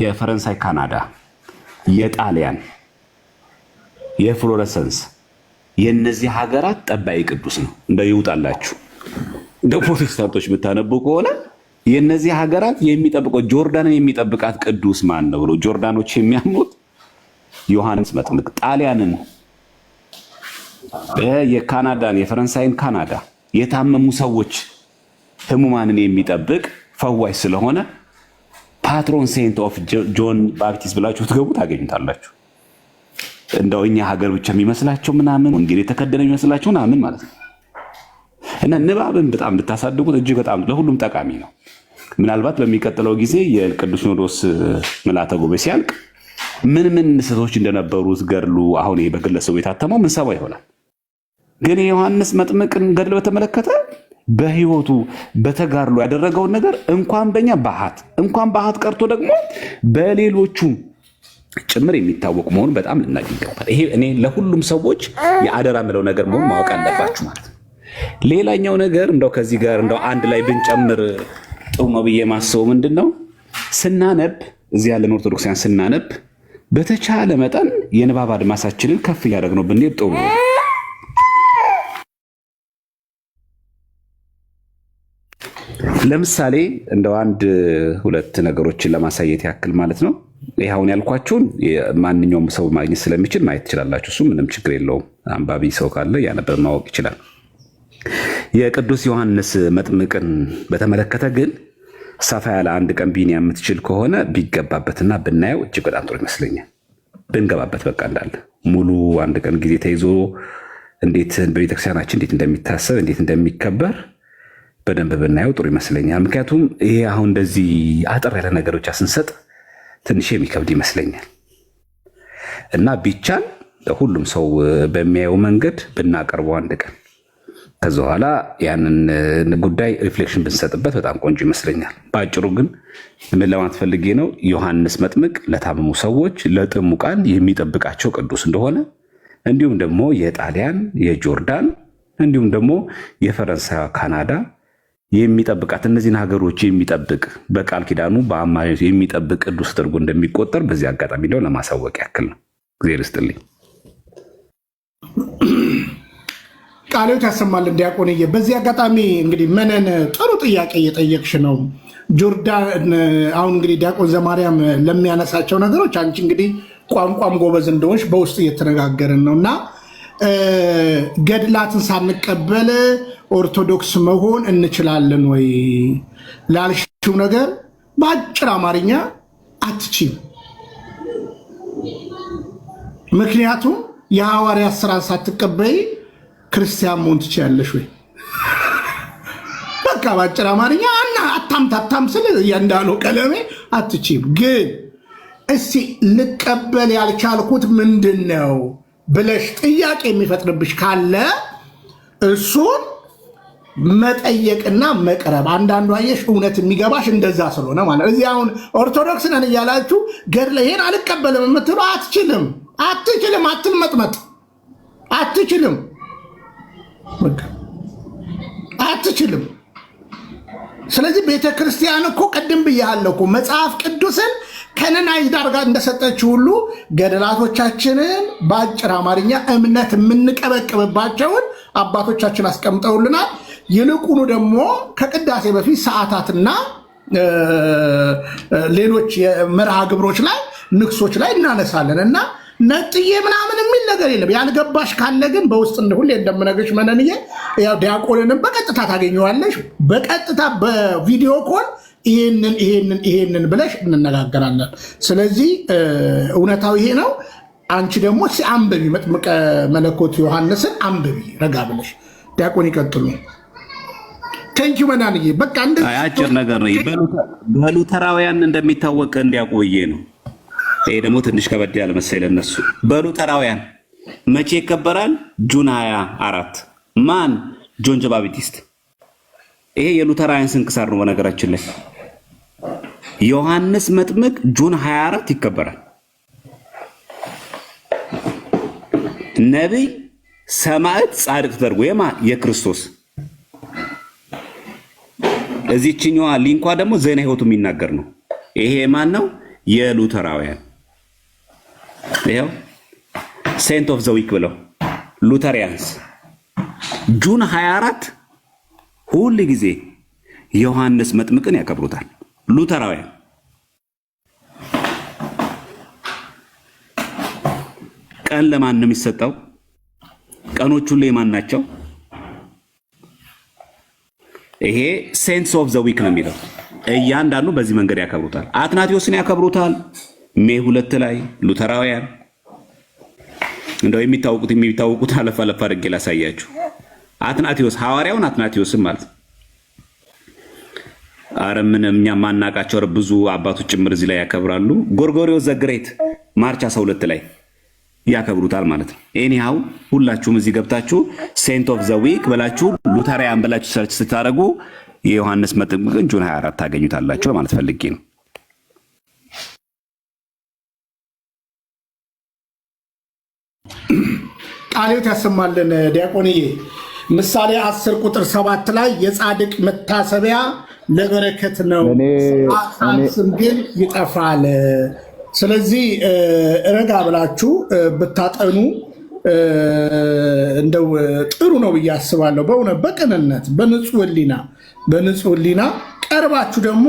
የፈረንሳይ፣ ካናዳ፣ የጣሊያን፣ የፍሎረሰንስ የነዚህ ሀገራት ጠባቂ ቅዱስ ነው። እንደ ይውጣላችሁ እንደ ፕሮቴስታንቶች የምታነቡ ከሆነ የነዚህ ሀገራት የሚጠብቀው ጆርዳንን የሚጠብቃት ቅዱስ ማን ነው ብሎ ጆርዳኖች የሚያምኑት ዮሐንስ መጥምቅ፣ ጣሊያንን፣ የካናዳን፣ የፈረንሳይን፣ ካናዳ የታመሙ ሰዎች ህሙማንን የሚጠብቅ ፈዋሽ ስለሆነ ፓትሮን ሴንት ኦፍ ጆን ባፕቲስት ብላችሁ ትገቡ ታገኙታላችሁ። እንደው እኛ ሀገር ብቻ የሚመስላቸው ምናምን ወንጌል የተከደነ የሚመስላቸው ምናምን ማለት ነው። እና ንባብን በጣም ብታሳድጉት እጅግ በጣም ለሁሉም ጠቃሚ ነው። ምናልባት በሚቀጥለው ጊዜ የቅዱስ ሲኖዶስ ምልዓተ ጉባኤ ሲያልቅ ምን ስህተቶች እንደነበሩት ገድሉ አሁን ይሄ በግለሰቡ የታተመው ምን ሰባ ይሆናል። ግን የዮሐንስ መጥምቅን ገድል በተመለከተ በህይወቱ በተጋድሎ ያደረገውን ነገር እንኳን በእኛ ባህት ቀርቶ ደግሞ በሌሎቹ ጭምር የሚታወቅ መሆኑ በጣም ልናቅ ይገባል። ይሄ እኔ ለሁሉም ሰዎች የአደራ ምለው ነገር መሆኑ ማወቅ አለባችሁ ማለት ነው። ሌላኛው ነገር እንደው ከዚህ ጋር እንደው አንድ ላይ ብንጨምር ጥሩ ነው ብዬ ማስበው ምንድን ነው፣ ስናነብ እዚህ ያለን ኦርቶዶክሳውያን ስናነብ በተቻለ መጠን የንባብ አድማሳችንን ከፍ እያደረግነው ብንሄድ ጥሩ ነው። ለምሳሌ እንደው አንድ ሁለት ነገሮችን ለማሳየት ያክል ማለት ነው። ይህ አሁን ያልኳቸውን ማንኛውም ሰው ማግኘት ስለሚችል ማየት ትችላላችሁ። እሱ ምንም ችግር የለውም። አንባቢ ሰው ካለ ያነበበ ማወቅ ይችላል። የቅዱስ ዮሐንስ መጥምቅን በተመለከተ ግን ሰፋ ያለ አንድ ቀን ቢኒ የምትችል ከሆነ ቢገባበትና ብናየው እጅግ በጣም ጥሩ ይመስለኛል። ብንገባበት በቃ እንዳለ ሙሉ አንድ ቀን ጊዜ ተይዞ እንዴት በቤተክርስቲያናችን እንዴት እንደሚታሰብ እንዴት እንደሚከበር በደንብ ብናየው ጥሩ ይመስለኛል። ምክንያቱም ይሄ አሁን እንደዚህ አጠር ያለ ነገሮች ስንሰጥ ትንሽ የሚከብድ ይመስለኛል እና ቢቻል ሁሉም ሰው በሚያየው መንገድ ብናቀርበው አንድ ቀን ከዛ በኋላ ያንን ጉዳይ ሪፍሌክሽን ብንሰጥበት በጣም ቆንጆ ይመስለኛል። በአጭሩ ግን ምን ለማለት ፈልጌ ነው፣ ዮሐንስ መጥምቅ ለታመሙ ሰዎች ለጥሙቃን የሚጠብቃቸው ቅዱስ እንደሆነ እንዲሁም ደግሞ የጣሊያን የጆርዳን እንዲሁም ደግሞ የፈረንሳይ ካናዳ የሚጠብቃት እነዚህን ሀገሮች የሚጠብቅ በቃል ኪዳኑ በአማኞች የሚጠብቅ ቅዱስ ተደርጎ እንደሚቆጠር በዚህ አጋጣሚ ነው ለማሳወቅ ያክል ነው። እግዚአብሔር ይስጥልኝ። ቃሎት ያሰማልን ዲያቆንዬ። በዚህ አጋጣሚ እንግዲህ መነን ጥሩ ጥያቄ እየጠየቅሽ ነው። ጆርዳን አሁን እንግዲህ ዲያቆን ዘማርያም ለሚያነሳቸው ነገሮች አንቺ እንግዲህ ቋንቋም ጎበዝ እንደሆንሽ በውስጥ እየተነጋገርን ነው እና ገድላትን ሳንቀበል ኦርቶዶክስ መሆን እንችላለን ወይ ላልሽው ነገር በአጭር አማርኛ አትችይም። ምክንያቱም የሐዋርያት ሥራን ሳትቀበይ ክርስቲያን መሆን ትችያለሽ ወይ? በቃ በአጭር አማርኛ እና አታምታታም ስል እንዳለው ቀለሜ አትችይም። ግን እስቲ ልቀበል ያልቻልኩት ምንድን ነው ብለሽ ጥያቄ የሚፈጥርብሽ ካለ እሱን መጠየቅና መቅረብ። አንዳንዱ አየሽ እውነት የሚገባሽ እንደዛ ስለሆነ ማለት እዚህ አሁን ኦርቶዶክስ ነን እያላችሁ ገድለ ይሄን አልቀበልም የምትሉ አትችልም፣ አትልመጥመጥ አትችልም። ስለዚህ ቤተክርስቲያን እኮ ቅድም ብያለሁ እኮ መጽሐፍ ቅዱስን ከነናይት ዳርጋ እንደሰጠች ሁሉ ገድላቶቻችንን በአጭር አማርኛ እምነት የምንቀበቅብባቸውን አባቶቻችን አስቀምጠውልናል። ይልቁኑ ደግሞ ከቅዳሴ በፊት ሰዓታትና ሌሎች የመርሃ ግብሮች ላይ ንግሶች ላይ እናነሳለን እና ነጥዬ ምናምን የሚል ነገር የለም። ያልገባሽ ካለ ግን በውስጥ ሁሌ እንደምነግርሽ መነንዬ ያው ዲያቆንንም በቀጥታ ታገኘዋለሽ። በቀጥታ በቪዲዮ ኮል ይሄንን ብለሽ እንነጋገራለን። ስለዚህ እውነታው ይሄ ነው። አንቺ ደግሞ አንብቢ፣ መጥምቀ መለኮት ዮሐንስን አንብቢ ረጋ ብለሽ። ዲያቆን ይቀጥሉ። ቴንኪው መናንዬ። በቃ አጭር ነገር ነው። በሉተራውያን እንደሚታወቅ እንዲያቆየ ነው። ይሄ ደግሞ ትንሽ ከበድ ያለ መሰለኝ ለነሱ። በሉተራውያን መቼ ይከበራል? ጁን 24 ማን? ጆን ባፕቲስት። ይሄ የሉተራውያን ስንክሳር ነው። በነገራችን ላይ ዮሐንስ መጥምቅ ጁን 24 ይከበራል። ነቢይ፣ ሰማዕት፣ ጻድቅ ተደርጎ የክርስቶስ እዚህኛዋ ሊንኳ ደግሞ ዜና ሕይወቱ የሚናገር ነው። ይሄ ማን ነው? የሉተራውያን ይሄው ሴንት ኦፍ ዘ ዊክ ብለው ሉተሪያንስ ጁን 24 ሁል ጊዜ ዮሐንስ መጥምቅን ያከብሩታል። ሉተራውያን ቀን ለማን ነው የሚሰጠው? ቀኖቹ ሁሉ የማን ናቸው? ይሄ ሴንትስ ኦፍ ዘ ዊክ ነው የሚለው። እያንዳንዱ በዚህ መንገድ ያከብሩታል። አትናቴዎስን ያከብሩታል ሜይ 2 ላይ ሉተራውያን። እንደው የሚታወቁት አለፍ አድርጌ ላሳያችሁ። አትናቴዎስ ሐዋርያውን አትናቴዎስን ማለት አረ ምንም እኛ ማናቃቸው ብዙ አባቶች ጭምር እዚህ ላይ ያከብራሉ። ጎርጎሪዮስ ዘግሬት ማርች 12 ላይ ያከብሩታል ማለት ነው። ኤኒሃው ሁላችሁም እዚህ ገብታችሁ ሴንት ኦፍ ዘ ዊክ ብላችሁ ሉተራውያን ብላችሁ ሰርች ስታደርጉ የዮሐንስ መጥምቅን ጁን 24 ታገኙታላችሁ ማለት ፈልጌ ነው። ቃልዮት ያሰማልን ዲያቆንዬ። ምሳሌ 10 ቁጥር 7 ላይ የጻድቅ መታሰቢያ ለበረከት ነው፣ ስም ግን ይጠፋል። ስለዚህ ረጋ ብላችሁ ብታጠኑ እንደው ጥሩ ነው ብዬ አስባለሁ። በእውነት በቅንነት በንጹህ ሕሊና ቀርባችሁ ደግሞ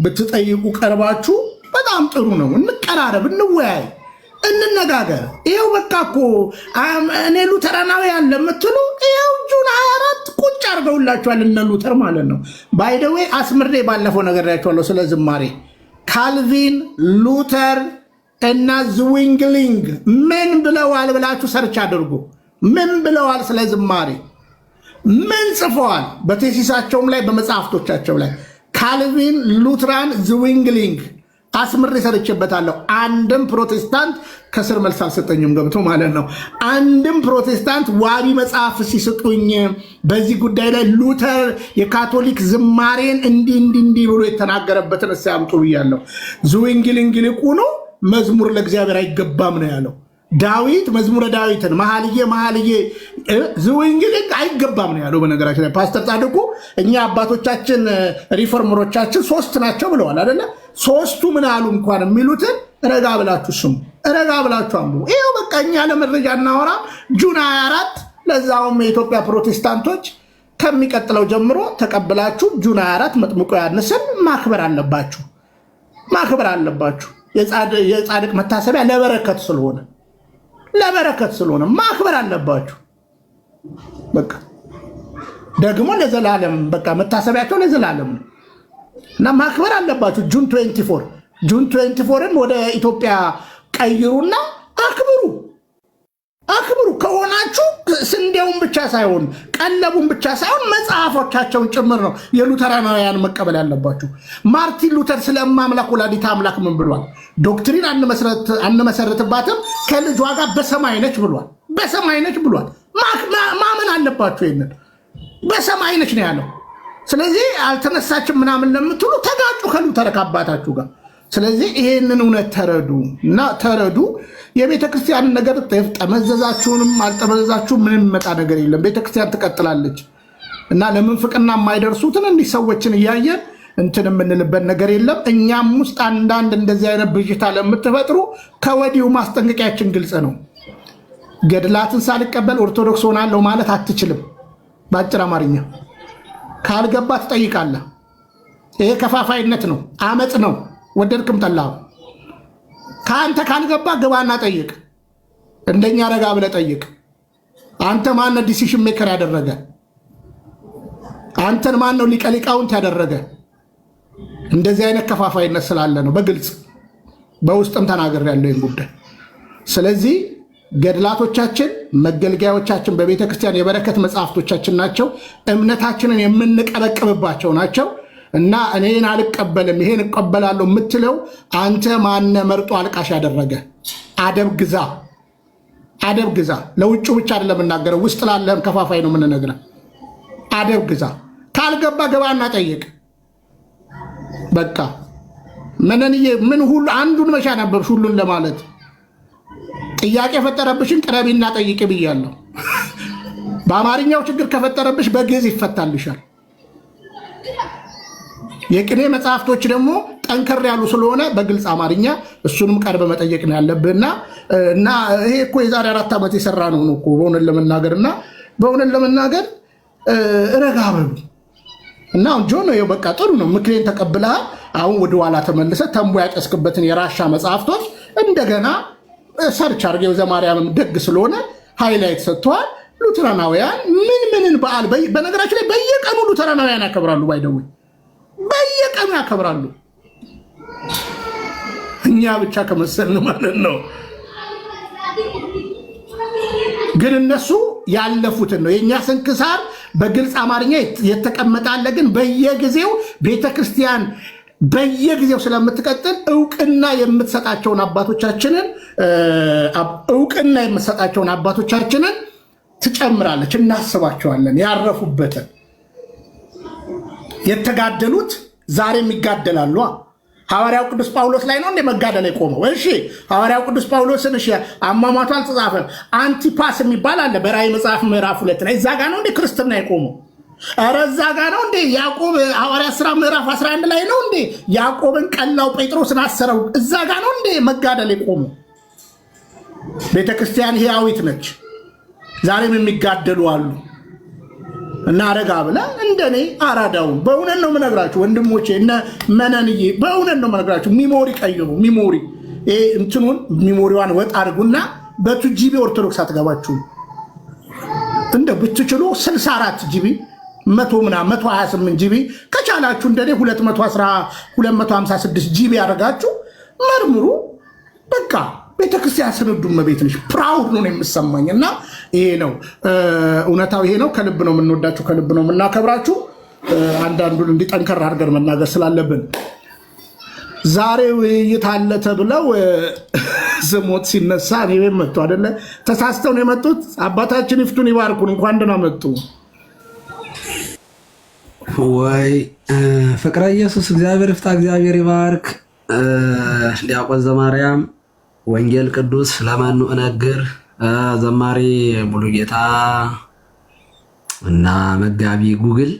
ብትጠይቁ ቀርባችሁ በጣም ጥሩ ነው። እንቀራረብ፣ እንወያይ፣ እንነጋገር። ይኸው በቃ እኮ እኔ ሉተራናውያን ለምትሉ ይኸው ጁን 24 ቁጭ አድርገውላችኋል እነ ሉተር ማለት ነው። ባይደዌ አስምሬ ባለፈው ነገር ያቸዋለሁ ስለ ዝማሬ ካልቪን፣ ሉተር እና ዝዊንግሊንግ ምን ብለዋል ብላችሁ ሰርች አድርጉ። ምን ብለዋል ስለ ዝማሬ ምን ጽፈዋል? በቴሲሳቸውም ላይ በመጽሐፍቶቻቸው ላይ ካልቪን፣ ሉትራን፣ ዝዊንግሊንግ አስምሬ ሰርቼበታለሁ። አንድም ፕሮቴስታንት ከስር መልስ አልሰጠኝም ገብቶ ማለት ነው። አንድም ፕሮቴስታንት ዋቢ መጽሐፍ ሲሰጡኝ በዚህ ጉዳይ ላይ ሉተር የካቶሊክ ዝማሬን እንዲህ ብሎ የተናገረበትን ሲያምጡ ብያለሁ። ዝዊንግልንግልቁ ነው መዝሙር ለእግዚአብሔር አይገባም ነው ያለው ዳዊት። መዝሙረ ዳዊትን መኃልየ ዝዊንግልንግ አይገባም ነው ያለው። በነገራችን ላይ ፓስተር ጻድቁ እኛ አባቶቻችን ሪፎርመሮቻችን 3 ናቸው ብለዋል አይደለ? 3ቱ ምን አሉ እንኳን የሚሉትን ረጋ ብላችሁ ስሙ፣ ረጋ ብላችሁ አንብቡ። ይኸው በቃ እኛ ለመረጃ እናወራ። ጁን 24 ለዛውም የኢትዮጵያ ፕሮቴስታንቶች ከሚቀጥለው ጀምሮ ተቀብላችሁ ጁን 24 መጥምቁ ዮሐንስን ማክበር አለባችሁ፣ ማክበር አለባችሁ። የጻድቅ መታሰቢያ ለበረከት ስለሆነ ማክበር አለባችሁ። በቃ ደግሞ ለዘላለም በቃ መታሰቢያቸው ለዘላለም ነው እና ማክበር አለባችሁ። ጁን 24ን ወደ ኢትዮጵያ ቀይሩና አክብሩ። ከሆናችሁ ስንዴውን ብቻ ሳይሆን ቀለቡን ብቻ ሳይሆን መጽሐፎቻቸውን ጭምር ነው የሉተራናውያን መቀበል ያለባችሁ። ማርቲን ሉተር ስለ እማምላክ ወላዲተ አምላክ ምን ብሏል? ዶክትሪን አንመሰርትባትም ከልጇ ጋር በሰማይ ነች ብሏል። ማመን አለባችሁ። ይሄንን በሰማይ ነች ነው ያለው። ስለዚህ አልተነሳችም ምናምን ለምትሉ ተጋጩ ከሉተር ከአባታችሁ ጋር። ስለዚህ ይሄንን እውነት ተረዱ። የቤተ ክርስቲያን ነገር ጠመዘዛችሁንም አልጠመዘዛችሁም ምንም መጣ ነገር የለም። ቤተክርስቲያን ትቀጥላለች እና ለምንፍቅና የማይደርሱትን እንዲህ ሰዎችን እያየን እንትን የምንልበት ነገር የለም። እኛም ውስጥ አንዳንድ እንደዚህ አይነት ብዥታ ለምትፈጥሩ ከወዲሁ ማስጠንቀቂያችን ግልጽ ነው። ገድላትን ሳልቀበል ኦርቶዶክስ ሆናለሁ ማለት አትችልም። በአጭር አማርኛ ካልገባ ትጠይቃለህ። ይሄ ከፋፋይነት ነው፣ አመፅ ነው። ወደድክም ጠላህ ከአንተ ካልገባ ግባና ጠይቅ። እንደኛ ረጋ ብለህ ጠይቅ። አንተ ማነው ዲሲሽን ሜከር ያደረገ? አንተን ማነው ሊቀ ሊቃውንት ያደረገ? እንደዚህ አይነት ከፋፋይነት ስላለ ነው። በግልጽ በውስጥም ተናግሬያለሁ ይህን ጉዳይ። ስለዚህ ገድላቶቻችን መገልገያዎቻችን በቤተ ክርስቲያን የበረከት መጽሐፍቶቻችን ናቸው። እምነታችንን የምንቀበቅብባቸው ናቸው እና እኔን አልቀበልም ይሄን እቀበላለሁ የምትለው አንተ ማነ መርጦ አልቃሽ ያደረገ? አደብ ግዛ። ለውጭ ብቻ አይደለም የምናገረው፣ ውስጥ ላለህም ከፋፋይ ነው የምንነግረህ። አደብ ግዛ። ካልገባ ገባና ጠይቅ። በቃ መነንዬ ምን ሁሉ አንዱን መሻ ነበርሽ ሁሉን ለማለት ጥያቄ የፈጠረብሽን ቅረቢና ጠይቅ ብያለሁ። በአማርኛው ችግር ከፈጠረብሽ በግዕዝ ይፈታልሻል። የቅኔ መጽሐፍቶች ደግሞ ጠንከር ያሉ ስለሆነ በግልጽ አማርኛ እሱንም ቀርበ መጠየቅ ነው ያለብህና እና ይሄ እኮ የዛሬ 4 ዓመት የሰራ ነው እኮ በእውነት ለመናገር ረጋ በሉ እና ጆን ነው በቃ ጥሩ ነው። ምክሬን ተቀብለሃል። አሁን ወደ ኋላ ተመልሰ ተንቦ ያጨስክበትን የራሻ መጽሐፍቶች እንደገና ሰርች አድርገው ዘማርያምም ደግ ስለሆነ ሃይላይት ሰጥተዋል። ሉተራናውያን ምንን በዓል በነገራችን ላይ በየቀኑ ሉተራናውያን ያከብራሉ። ባይደው በየቀኑ ያከብራሉ። እኛ ብቻ ከመሰልን ማለት ነው። ግን እነሱ ያለፉትን ነው። የኛ ስንክሳር በግልጽ አማርኛ የተቀመጣለ። ግን በየጊዜው ቤተክርስቲያን በየጊዜው ስለምትቀጥል እውቅና የምትሰጣቸውን አባቶቻችንን ትጨምራለች። እናስባቸዋለን። ያረፉበትን የተጋደሉት ዛሬም ይጋደላሉ። ሐዋርያው ቅዱስ ጳውሎስ ላይ ነው እንደ መጋደል የቆመው። እሺ ሐዋርያው ቅዱስ ጳውሎስን እሺ አሟሟቱ አልተጻፈም። አንቲፓስ የሚባል አለ በራእይ መጽሐፍ ምዕራፍ 2 ላይ። እዛ ጋር ነው እንደ ክርስትና የቆመው። ኧረ እዛ ጋር ነው እንደ ያዕቆብ ሐዋርያ ሥራ ምዕራፍ 11 ላይ ነው እንደ ያዕቆብን ቀላው ጴጥሮስን አሰረው። እዛ ጋር ነው እንደ መጋደል የቆመው። ቤተክርስቲያን ሕያዊት ነች። ዛሬም የሚጋደሉ አሉ። እና አረጋ ብላ እንደኔ አራዳውን በእውነት ነው የምነግራችሁ ወንድሞቼ፣ እነ መነንዬ በእውነት ነው የምነግራችሁ። ሚሞሪ ቀይሩ። ሚሞሪዋን ወጥ አድርጉና በ2 ጂቢ ኦርቶዶክስ አትገባችሁም። እንደ ብትችሉ 64 ጂቢ 128 ጂቢ ከቻላችሁ እንደኔ 256 ጂቢ ያደርጋችሁ መርምሩ። በቃ ቤተክርስቲያን ስንዱ መቤት ነች። ፕራውድ ነው የምሰማኝ። እና ይሄ ነው እውነታው፣ ይሄ ነው። ከልብ ነው የምንወዳችሁ፣ ከልብ ነው የምናከብራችሁ። አንዳንዱን እንዲጠንከር አድርገን መናገር ስላለብን ዛሬ ውይይት አለ ተብለው ስሞት ሲነሳ እኔ ቤት መጡ አይደለ? ተሳስተው ነው የመጡት። አባታችን ይፍቱን ይባርኩን። እንኳን ደህና መጡ። ወይ ፍቅረ ኢየሱስ እግዚአብሔር ይፍታ፣ እግዚአብሔር ይባርክ። ዲያቆን ዘማርያም ወንጌል ቅዱስ ለማኑ እነግር ዘማሪ ሙሉጌታ እና መጋቢ ጉግል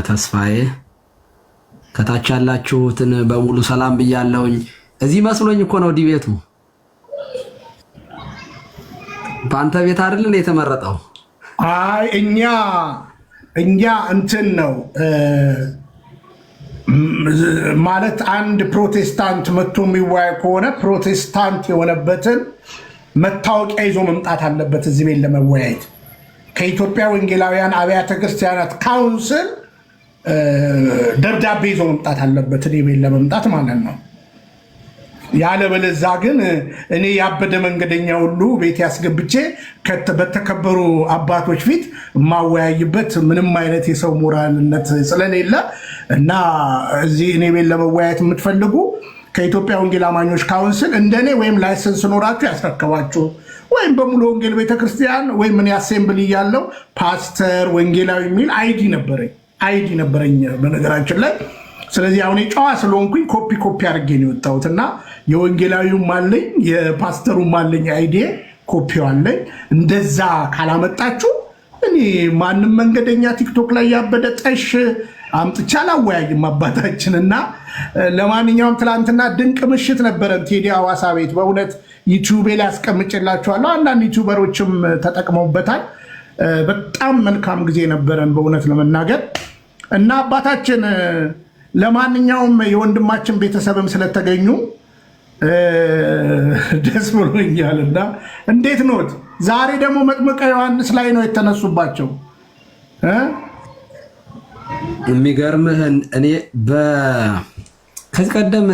ተስፋዬ ከታች ያላችሁትን በሙሉ ሰላም ብያለሁኝ። እዚህ መስሎኝ እኮ ነው ዲቤቱ በአንተ ቤት አይደል የተመረጠው? አይ እኛ እንትን ነው ማለት አንድ ፕሮቴስታንት መጥቶ የሚዋይ ከሆነ ፕሮቴስታንት የሆነበትን መታወቂያ ይዞ መምጣት አለበት እዚህ ቤት ለመወያየት። ከኢትዮጵያ ወንጌላውያን አብያተ ክርስቲያናት ካውንስል ደብዳቤ ይዞ መምጣት አለበት እኔ ቤት ለመምጣት ማለት ነው። ያለበለዚያ ግን እኔ ያበደ መንገደኛ ሁሉ ቤት ያስገብቼ በተከበሩ አባቶች ፊት የማወያይበት ምንም አይነት የሰው ሞራልነት ስለሌለ እና እዚህ እኔ ቤት ለመወያየት የምትፈልጉ ከኢትዮጵያ ወንጌል አማኞች ካውንስል እንደኔ ወይም ላይሰንስ ኖራችሁ ያስረከባችሁ ወይም በሙሉ ወንጌል ቤተክርስቲያን ወይም እኔ አሴምብል እያለው ፓስተር ወንጌላዊ የሚል አይዲ ነበረኝ በነገራችን ላይ። ስለዚህ አሁን ጨዋ ስለሆንኩኝ ኮፒ አድርጌ ነው የወጣሁት እና የወንጌላዊውም አለኝ የፓስተሩም አለኝ አይዲ ኮፒው አለኝ። እንደዛ ካላመጣችሁ እኔ ማንም መንገደኛ ቲክቶክ ላይ ያበደ ጠሽ አምጥቻ አላወያይም አባታችን። እና ለማንኛውም ትላንትና ድንቅ ምሽት ነበረን ቴዲ ሐዋሳ ቤት። በእውነት ዩቲዩብ ላይ አስቀምጬላችኋለሁ። አንዳንድ ዩቲዩበሮችም ተጠቅመውበታል። በጣም መልካም ጊዜ ነበረን በእውነት ለመናገር እና አባታችን ለማንኛውም የወንድማችን ቤተሰብም ስለተገኙ ደስ ብሎኛል። እና እንዴት ኖት? ዛሬ ደግሞ መጥምቀ ዮሐንስ ላይ ነው የተነሱባቸው። የሚገርምህን እኔ ከዚህ ቀደም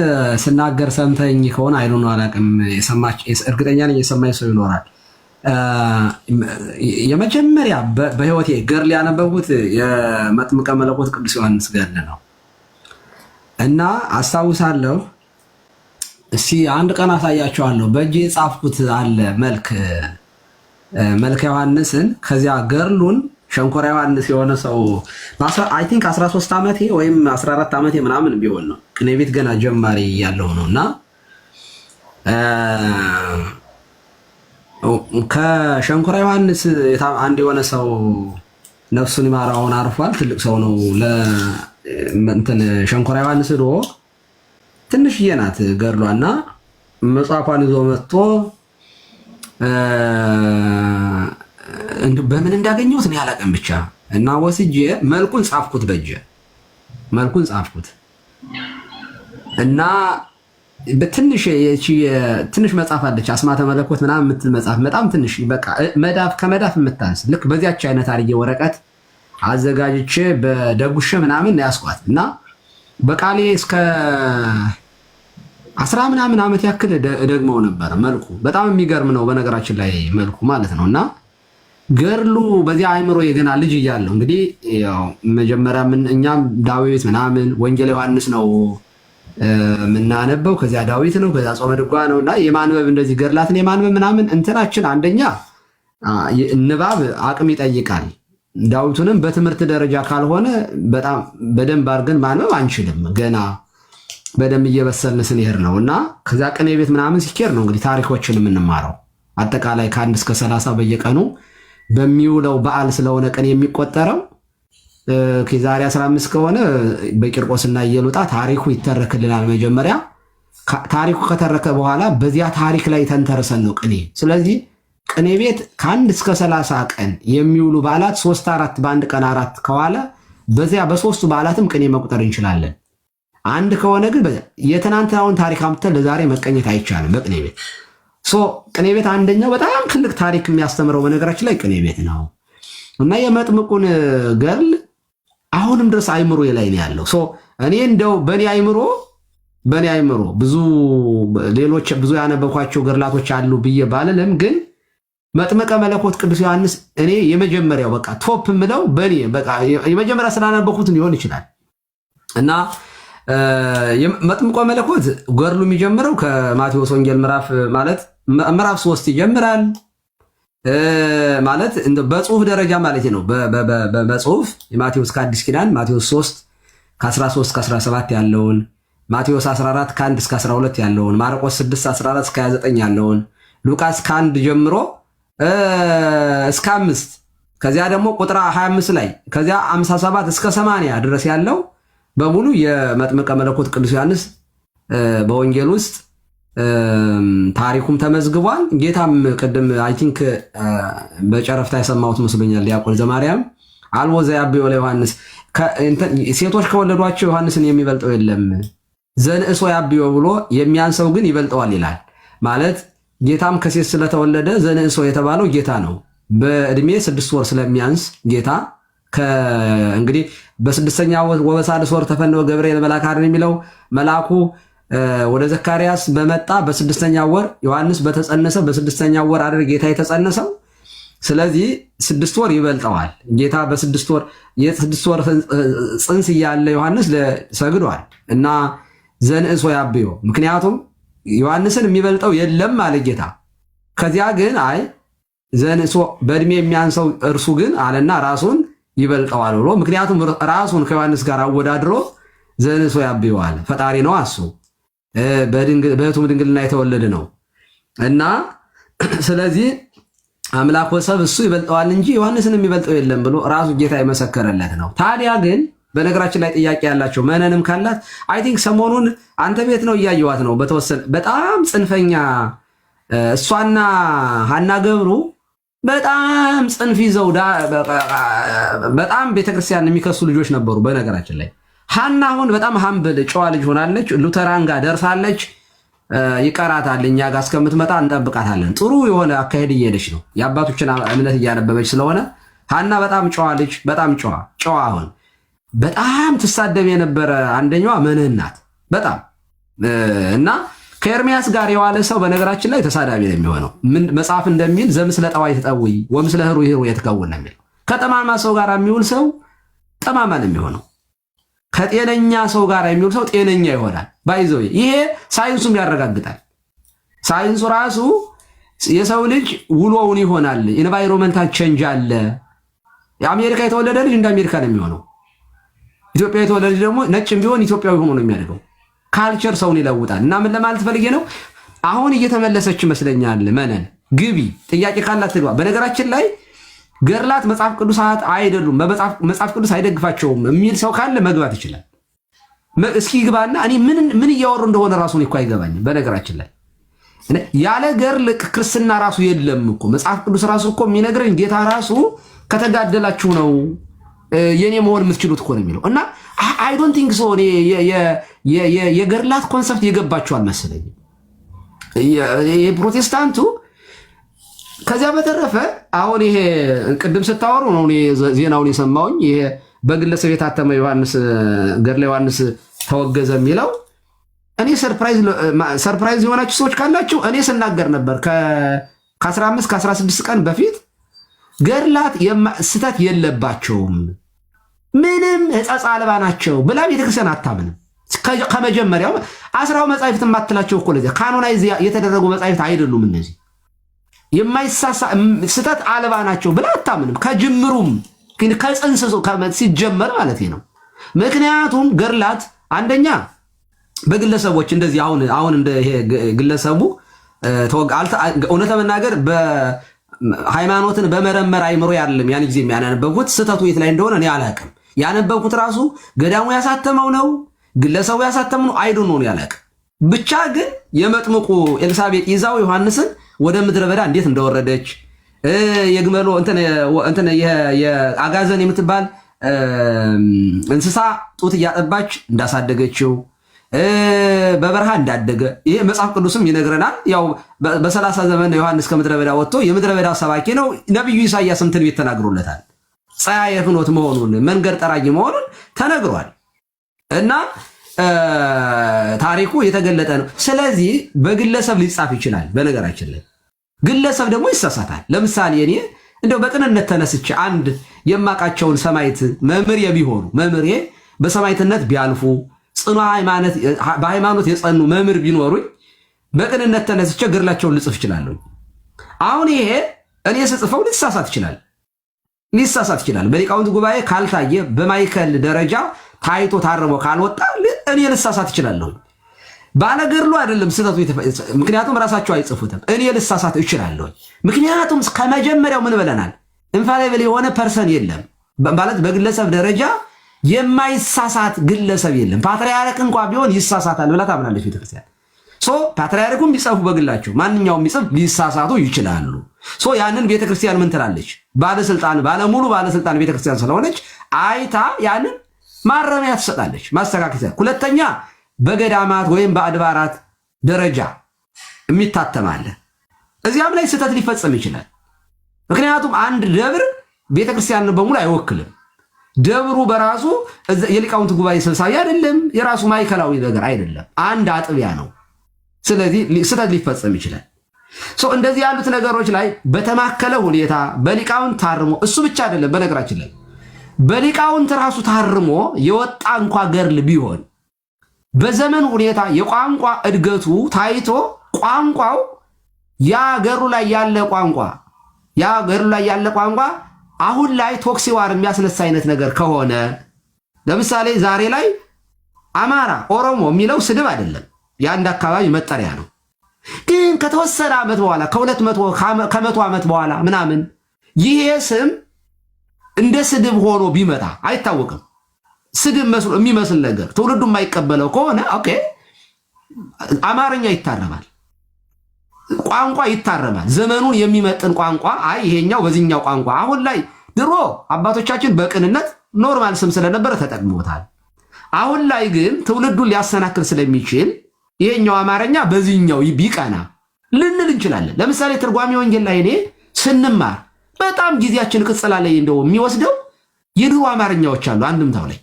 ስናገር ሰምተኝ ከሆነ አይሉን አላውቅም፣ እርግጠኛ ነኝ የሰማኝ ሰው ይኖራል። የመጀመሪያ በህይወቴ ገድል ያነበብኩት የመጥምቀ መለኮት ቅዱስ ዮሐንስ ገድል ነው እና አስታውሳለሁ። እስኪ አንድ ቀን አሳያቸዋለሁ። በእጄ የጻፍኩት አለ መልከ ዮሐንስን። ከዚያ ገድሉን ሸንኮራ ዮሐንስ የሆነ ሰው አይ ቲንክ 13 ዓመቴ ወይም 14 ዓመቴ ምናምን ቢሆን ነው። ቅኔ ቤት ገና ጀማሪ ያለው ነው እና ከሸንኮራ ዮሐንስ አንድ የሆነ ሰው ነፍሱን ይማረው አሁን አርፏል። ትልቅ ሰው ነው። ሸንኮራ ዮሐንስ ዶ ትንሽዬ ናት ገድሏና መጽሐፏን ይዞ መጥቶ በምን እንዳገኘሁት እኔ አላውቅም ብቻ እና ወስጄ መልኩን ጻፍኩት፣ በእጄ መልኩን ጻፍኩት እና ትንሽ መጽሐፍ አለች አስማተ መለኮት ምናምን የምትል መጽሐፍ በጣም ትንሽ በቃ ከመዳፍ የምታንስ ልክ በዚያች አይነት አድርጌ ወረቀት አዘጋጅቼ በደጉሼ ምናምን ያስኳት እና በቃሌ እስከ 10 ምናምን ዓመት ያክል ደግመው ነበር። መልኩ በጣም የሚገርም ነው በነገራችን ላይ መልኩ ማለት ነው። እና ገድሉ በዚያ አይምሮ የገና ልጅ እያለሁ እንግዲህ ያው መጀመሪያ እኛም ዳዊት ምናምን ወንጌል ዮሐንስ ነው የምናነበው፣ ከዚያ ዳዊት ነው፣ ከዚያ ጾመ ድጓ ነው እና የማንበብ እንደዚህ ገድላትን የማንበብ ምናምን እንትናችን አንደኛ ንባብ አቅም ይጠይቃል። ዳዊቱንም በትምህርት ደረጃ ካልሆነ በጣም በደንብ አድርገን ማንበብ አንችልም። ገና በደንብ እየበሰልን ስንሄድ ነው እና ከዚያ ቅኔ ቤት ምናምን ሲኬድ ነው እንግዲህ ታሪኮችን የምንማረው። አጠቃላይ ከ1 እስከ 30 በየቀኑ በሚውለው በዓል ስለሆነ ቀን የሚቆጠረው ከዛሬ 15 ከሆነ በቂርቆስና ኢየሉጣ ታሪኩ ይተረክልናል። መጀመሪያ ታሪኩ ከተረከ በኋላ በዚያ ታሪክ ላይ ተንተርሰን ነው ቅኔ። ስለዚህ ቅኔ ቤት ከ1 እስከ 30 ቀን የሚውሉ በዓላት 3-4 በአንድ ቀን 4 ከዋለ በዚያ በሶስቱ በዓላትም ቅኔ መቁጠር እንችላለን። አንድ ከሆነ ግን የትናንትናውን ታሪክ አምጥተን ለዛሬ መቀኘት አይቻልም በቅኔ ቤት። ቅኔ ቤት አንደኛው በጣም ትልቅ ታሪክ የሚያስተምረው በነገራችን ላይ ቅኔ ቤት ነው እና የመጥምቁን ገድል አሁንም ድረስ አይምሮ ላይ ነው ያለው። እኔ እንደው በእኔ አይምሮ ብዙ ያነበኳቸው ገድላቶች አሉ ብዬ ባልልም ግን መጥምቀ መለኮት ቅዱስ ዮሐንስ እኔ የመጀመሪያው በቃ ቶፕ ምለው በእኔ በቃ የመጀመሪያ ስላነበኩት ሊሆን ይችላል እና መጥምቆ መለኮት ገድሉ የሚጀምረው ከማቴዎስ ወንጌል ምዕራፍ 3 ይጀምራል። ማለት በጽሁፍ ደረጃ ማለት ነው። በጽሁፍ የማቴዎስ ከአዲስ ኪዳን ማቴዎስ 3 ከ13 እስከ 17 ያለውን፣ ማቴዎስ 14 ከ1 እስከ 12 ያለውን፣ ማርቆስ 6 14 እስከ 29 ያለውን፣ ሉቃስ ከ1 ጀምሮ እስከ 5 ከዚያ ደግሞ ቁጥር 25 ላይ ከዚያ 57 እስከ 80 ድረስ ያለው በሙሉ የመጥምቀ መለኮት ቅዱስ ዮሐንስ በወንጌል ውስጥ ታሪኩም ተመዝግቧል። ጌታም ቅድም አይ ቲንክ በጨረፍታ የሰማሁት መስሎኛል ዲያቆን ዘማርያም አልቦ ዘያብዮ ለዮሐንስ ሴቶች ከወለዷቸው ዮሐንስን የሚበልጠው የለም ዘንእሶ ያብዮ ብሎ የሚያንሰው ግን ይበልጠዋል ይላል። ማለት ጌታም ከሴት ስለተወለደ ዘንእሶ የተባለው ጌታ ነው። በእድሜ 6 ወር ስለሚያንስ ጌታ እንግዲህ በስድስተኛ ወበሳልስ ወር ተፈነወ ገብርኤል መልአከ አድን የሚለው መልአኩ ወደ ዘካርያስ በመጣ በስድስተኛ ወር ዮሐንስ በተጸነሰ በስድስተኛ ወር አይደል ጌታ የተጸነሰው። ስለዚህ 6 ወር ይበልጠዋል ጌታ በ6 ወር የ6 ወር ጽንስ እያለ ዮሐንስ ሰግዷል እና ዘንእሶ ያብዮ ምክንያቱም ዮሐንስን የሚበልጠው የለም አለ ጌታ። ከዚያ ግን አይ ዘንእሶ በእድሜ የሚያንሰው እርሱ ግን አለና ራሱን ይበልጠዋል ብሎ ምክንያቱም ራሱን ከዮሐንስ ጋር አወዳድሮ ዘንእሶ ያብዮ አለ። ፈጣሪ ነው እሱ በእህቱም ድንግልና የተወለደ ነው እና ስለዚህ አምላክ ወሰብ እሱ ይበልጠዋል እንጂ ዮሐንስን የሚበልጠው የለም ብሎ ራሱ ጌታ የመሰከረለት ነው። ታዲያ ግን በነገራችን ላይ ጥያቄ ያላቸው መነንም ካላት አይ ቲንክ ሰሞኑን አንተ ቤት ነው እያየዋት ነው በተወሰነ በጣም ጽንፈኛ እሷና ሐና ገብሩ በጣም ጽንፍ ይዘው በጣም ቤተክርስቲያን የሚከሱ ልጆች ነበሩ። በነገራችን ላይ ሐና አሁን በጣም ሀምብል ጨዋ ልጅ ሆናለች። ሉተራን ጋር ደርሳለች። ይቀራታል። እኛ ጋር እስከምትመጣ እንጠብቃታለን። ጥሩ የሆነ አካሄድ እየሄደች ነው። የአባቶችን እምነት እያነበበች ስለሆነ ሐና በጣም ጨዋ ልጅ፣ በጣም ጨዋ አሁን በጣም ትሳደብ የነበረ አንደኛዋ መነን ናት በጣም እና ከኤርሚያስ ጋር የዋለ ሰው በነገራችን ላይ ተሳዳቢ ነው የሚሆነው። ምን መጽሐፍ እንደሚል ዘምስለ ጠዋይ ተጠውይ ወምስለ ህሩ ይሩ የተከውን ነው የሚል። ከጠማማ ሰው ጋር የሚውል ሰው ጠማማ ነው የሚሆነው። ከጤነኛ ሰው ጋር የሚውል ሰው ጤነኛ ይሆናል። ባይዘው ይሄ ሳይንሱም ያረጋግጣል። ሳይንሱ ራሱ የሰው ልጅ ውሎውን ይሆናል። ኢንቫይሮንመንታል ቼንጅ አለ። የአሜሪካ የተወለደ ልጅ እንደ አሜሪካ ነው የሚሆነው። ኢትዮጵያ የተወለደ ደግሞ ነጭም ቢሆን ኢትዮጵያዊ ሆኖ ነው የሚያድገው። ካልቸር ሰውን ይለውጣል። እና ምን ለማለት ፈልጌ ነው አሁን እየተመለሰች ይመስለኛል። መነን ግቢ ጥያቄ ካላት ትግባ። በነገራችን ላይ ገድላት መጽሐፍ ቅዱሳት አይደሉም፣ መጽሐፍ ቅዱስ አይደግፋቸውም የሚል ሰው ካለ መግባት ይችላል። እስኪ ግባና እኔ ምን እያወሩ እንደሆነ ራሱን እኮ አይገባኝም። በነገራችን ላይ ያለ ገድል ክርስትና ራሱ የለም እኮ መጽሐፍ ቅዱስ ራሱ እኮ የሚነግረን ጌታ ራሱ ከተጋደላችሁ ነው የኔ መሆን የምትችሉት እኮ ነው የሚለው። እና አይ ዶንት ቲንክ ሶ የገድላት ኮንሰፕት የገባቸዋል መሰለኝ የፕሮቴስታንቱ። ከዚያ በተረፈ አሁን ይሄ ቅድም ስታወሩ ነው ዜናውን የሰማሁኝ። ይሄ በግለሰብ የታተመ ገድለ ዮሐንስ ተወገዘ የሚለው እኔ ሰርፕራይዝ የሆናችሁ ሰዎች ካላችሁ እኔ ስናገር ነበር ከ15 ከ16 ቀን በፊት ገድላት ስተት የለባቸውም ምንም ሕጸጽ አልባ ናቸው ብላ ቤተክርስቲያን አታምንም። ከመጀመሪያው 10 መጻሕፍት የማትላቸው እኮ ለዚያ ካኖናይዝ የተደረጉ መጻሕፍት አይደሉም እነዚህ የማይሳሳ ስተት አልባ ናቸው ብላ አታምንም። ከጅምሩም ግን ከጽንስ ሲጀመር ማለት ነው። ምክንያቱም ገድላት አንደኛ በግለሰቦች እንደዚህ አሁን እንደ ይሄ ግለሰቡ እውነት ለመናገር ሃይማኖትን በመረመር አይምሮ ያለም ያን ጊዜ የሚያነበብኩት ስተቱ የት ላይ እንደሆነ እኔ አላውቅም። ያነበብኩት ራሱ ገዳሙ ያሳተመው ነው ግለሰቡ ያሳተመው ነው አይዶ ነው ያላውቅም። ብቻ ግን የመጥምቁ ኤልሳቤጥ ይዛው ዮሐንስን ወደ ምድረ በዳ እንዴት እንደወረደች የግመሎ እንትን የአጋዘን የምትባል እንስሳ ጡት እያጠባች እንዳሳደገችው በበረሃ እንዳደገ ይሄ መጽሐፍ ቅዱስም ይነግረናል። ያው በ30 ዘመን ዮሐንስ ከምድረ በዳ ወጥቶ የምድረ በዳ ሰባኪ ነው። ነብዩ ኢሳይያስም ትንቢት ተናግሮለታል። ፀሐየ ፍኖት መሆኑን መንገድ ጠራጊ መሆኑን ተነግሯል እና ታሪኩ የተገለጠ ነው። ስለዚህ በግለሰብ ሊጻፍ ይችላል። በነገራችን ላይ ግለሰብ ደግሞ ይሳሳታል። ለምሳሌ እኔ እንደው በቅንነት ተነስቼ አንድ የማቃቸውን ሰማዕት መምህር ቢሆኑ መምህር በሰማዕትነት ቢያልፉ በሃይማኖት የጸኑ መምህር ቢኖሩኝ በቅንነት ተነስቼ ገድላቸውን ልጽፍ እችላለሁ። አሁን ይሄ እኔ ስጽፈው ሊሳሳት ይችላል። በሊቃውንት ጉባኤ ካልታየ በማይከል ደረጃ ታይቶ ታርሞ ካልወጣ እኔ ልሳሳት እችላለሁ። ባለገድሉ አይደለም ስህተቱ፣ ምክንያቱም ራሳቸው አይጽፉትም። እኔ ልሳሳት እችላለሁ። ምክንያቱም ከመጀመሪያው ምን ብለናል? ኢንፋሊብል የሆነ ፐርሰን የለም ማለት በግለሰብ ደረጃ የማይሳሳት ግለሰብ የለም። ፓትርያርክ እንኳ ቢሆን ይሳሳታል ብላ ታምናለች ቤተክርስቲያን። ፓትርያርኩም ቢጽፉ በግላቸው ማንኛውም ቢጽፍ ሊሳሳቱ ይችላሉ። ያንን ቤተክርስቲያን ምን ትላለች? ባለሙሉ ባለስልጣን ቤተክርስቲያን ስለሆነች አይታ ያንን ማረሚያ ትሰጣለች፣ ማስተካከያ። ሁለተኛ በገዳማት ወይም በአድባራት ደረጃ የሚታተማለ እዚያም ላይ ስህተት ሊፈጸም ይችላል። ምክንያቱም አንድ ደብር ቤተክርስቲያንን በሙሉ አይወክልም። ደብሩ በራሱ የሊቃውንት ጉባኤ ሰብሳቢ አይደለም፣ የራሱ ማዕከላዊ ነገር አይደለም፣ አንድ አጥቢያ ነው። ስለዚህ ስህተት ሊፈጸም ይችላል። እንደዚህ ያሉት ነገሮች ላይ በተማከለ ሁኔታ በሊቃውንት ታርሞ፣ እሱ ብቻ አይደለም፣ በነገራችን ላይ በሊቃውንት ራሱ ታርሞ የወጣ እንኳ ገድል ቢሆን በዘመን ሁኔታ የቋንቋ እድገቱ ታይቶ ቋንቋው ያ ገድሉ ላይ ያለ ቋንቋ አሁን ላይ ቶክሲዋር የሚያስነሳ አይነት ነገር ከሆነ ለምሳሌ ዛሬ ላይ አማራ፣ ኦሮሞ የሚለው ስድብ አይደለም፣ የአንድ አካባቢ መጠሪያ ነው። ግን ከተወሰነ ዓመት በኋላ ከመቶ ዓመት በኋላ ምናምን ይሄ ስም እንደ ስድብ ሆኖ ቢመጣ አይታወቅም። ስድብ መስሎ የሚመስል ነገር ትውልዱ የማይቀበለው ከሆነ ኦኬ፣ አማርኛ ይታረማል፣ ቋንቋ ይታረማል። ዘመኑን የሚመጥን ቋንቋ ይሄኛው በዚህኛው ቋንቋ አሁን ላይ ድሮ አባቶቻችን በቅንነት ኖርማል ስም ስለነበረ ተጠቅሞታል። አሁን ላይ ግን ትውልዱን ሊያሰናክል ስለሚችል ይሄኛው አማርኛ በዚህኛው ቢቀና ልንል እንችላለን። ለምሳሌ ትርጓሜ ወንጌል ላይ እኔ ስንማር በጣም ጊዜያችን ቅጽላ ላይ እንደው የሚወስደው የድሮ አማርኛዎች አሉ አንድምታው ላይ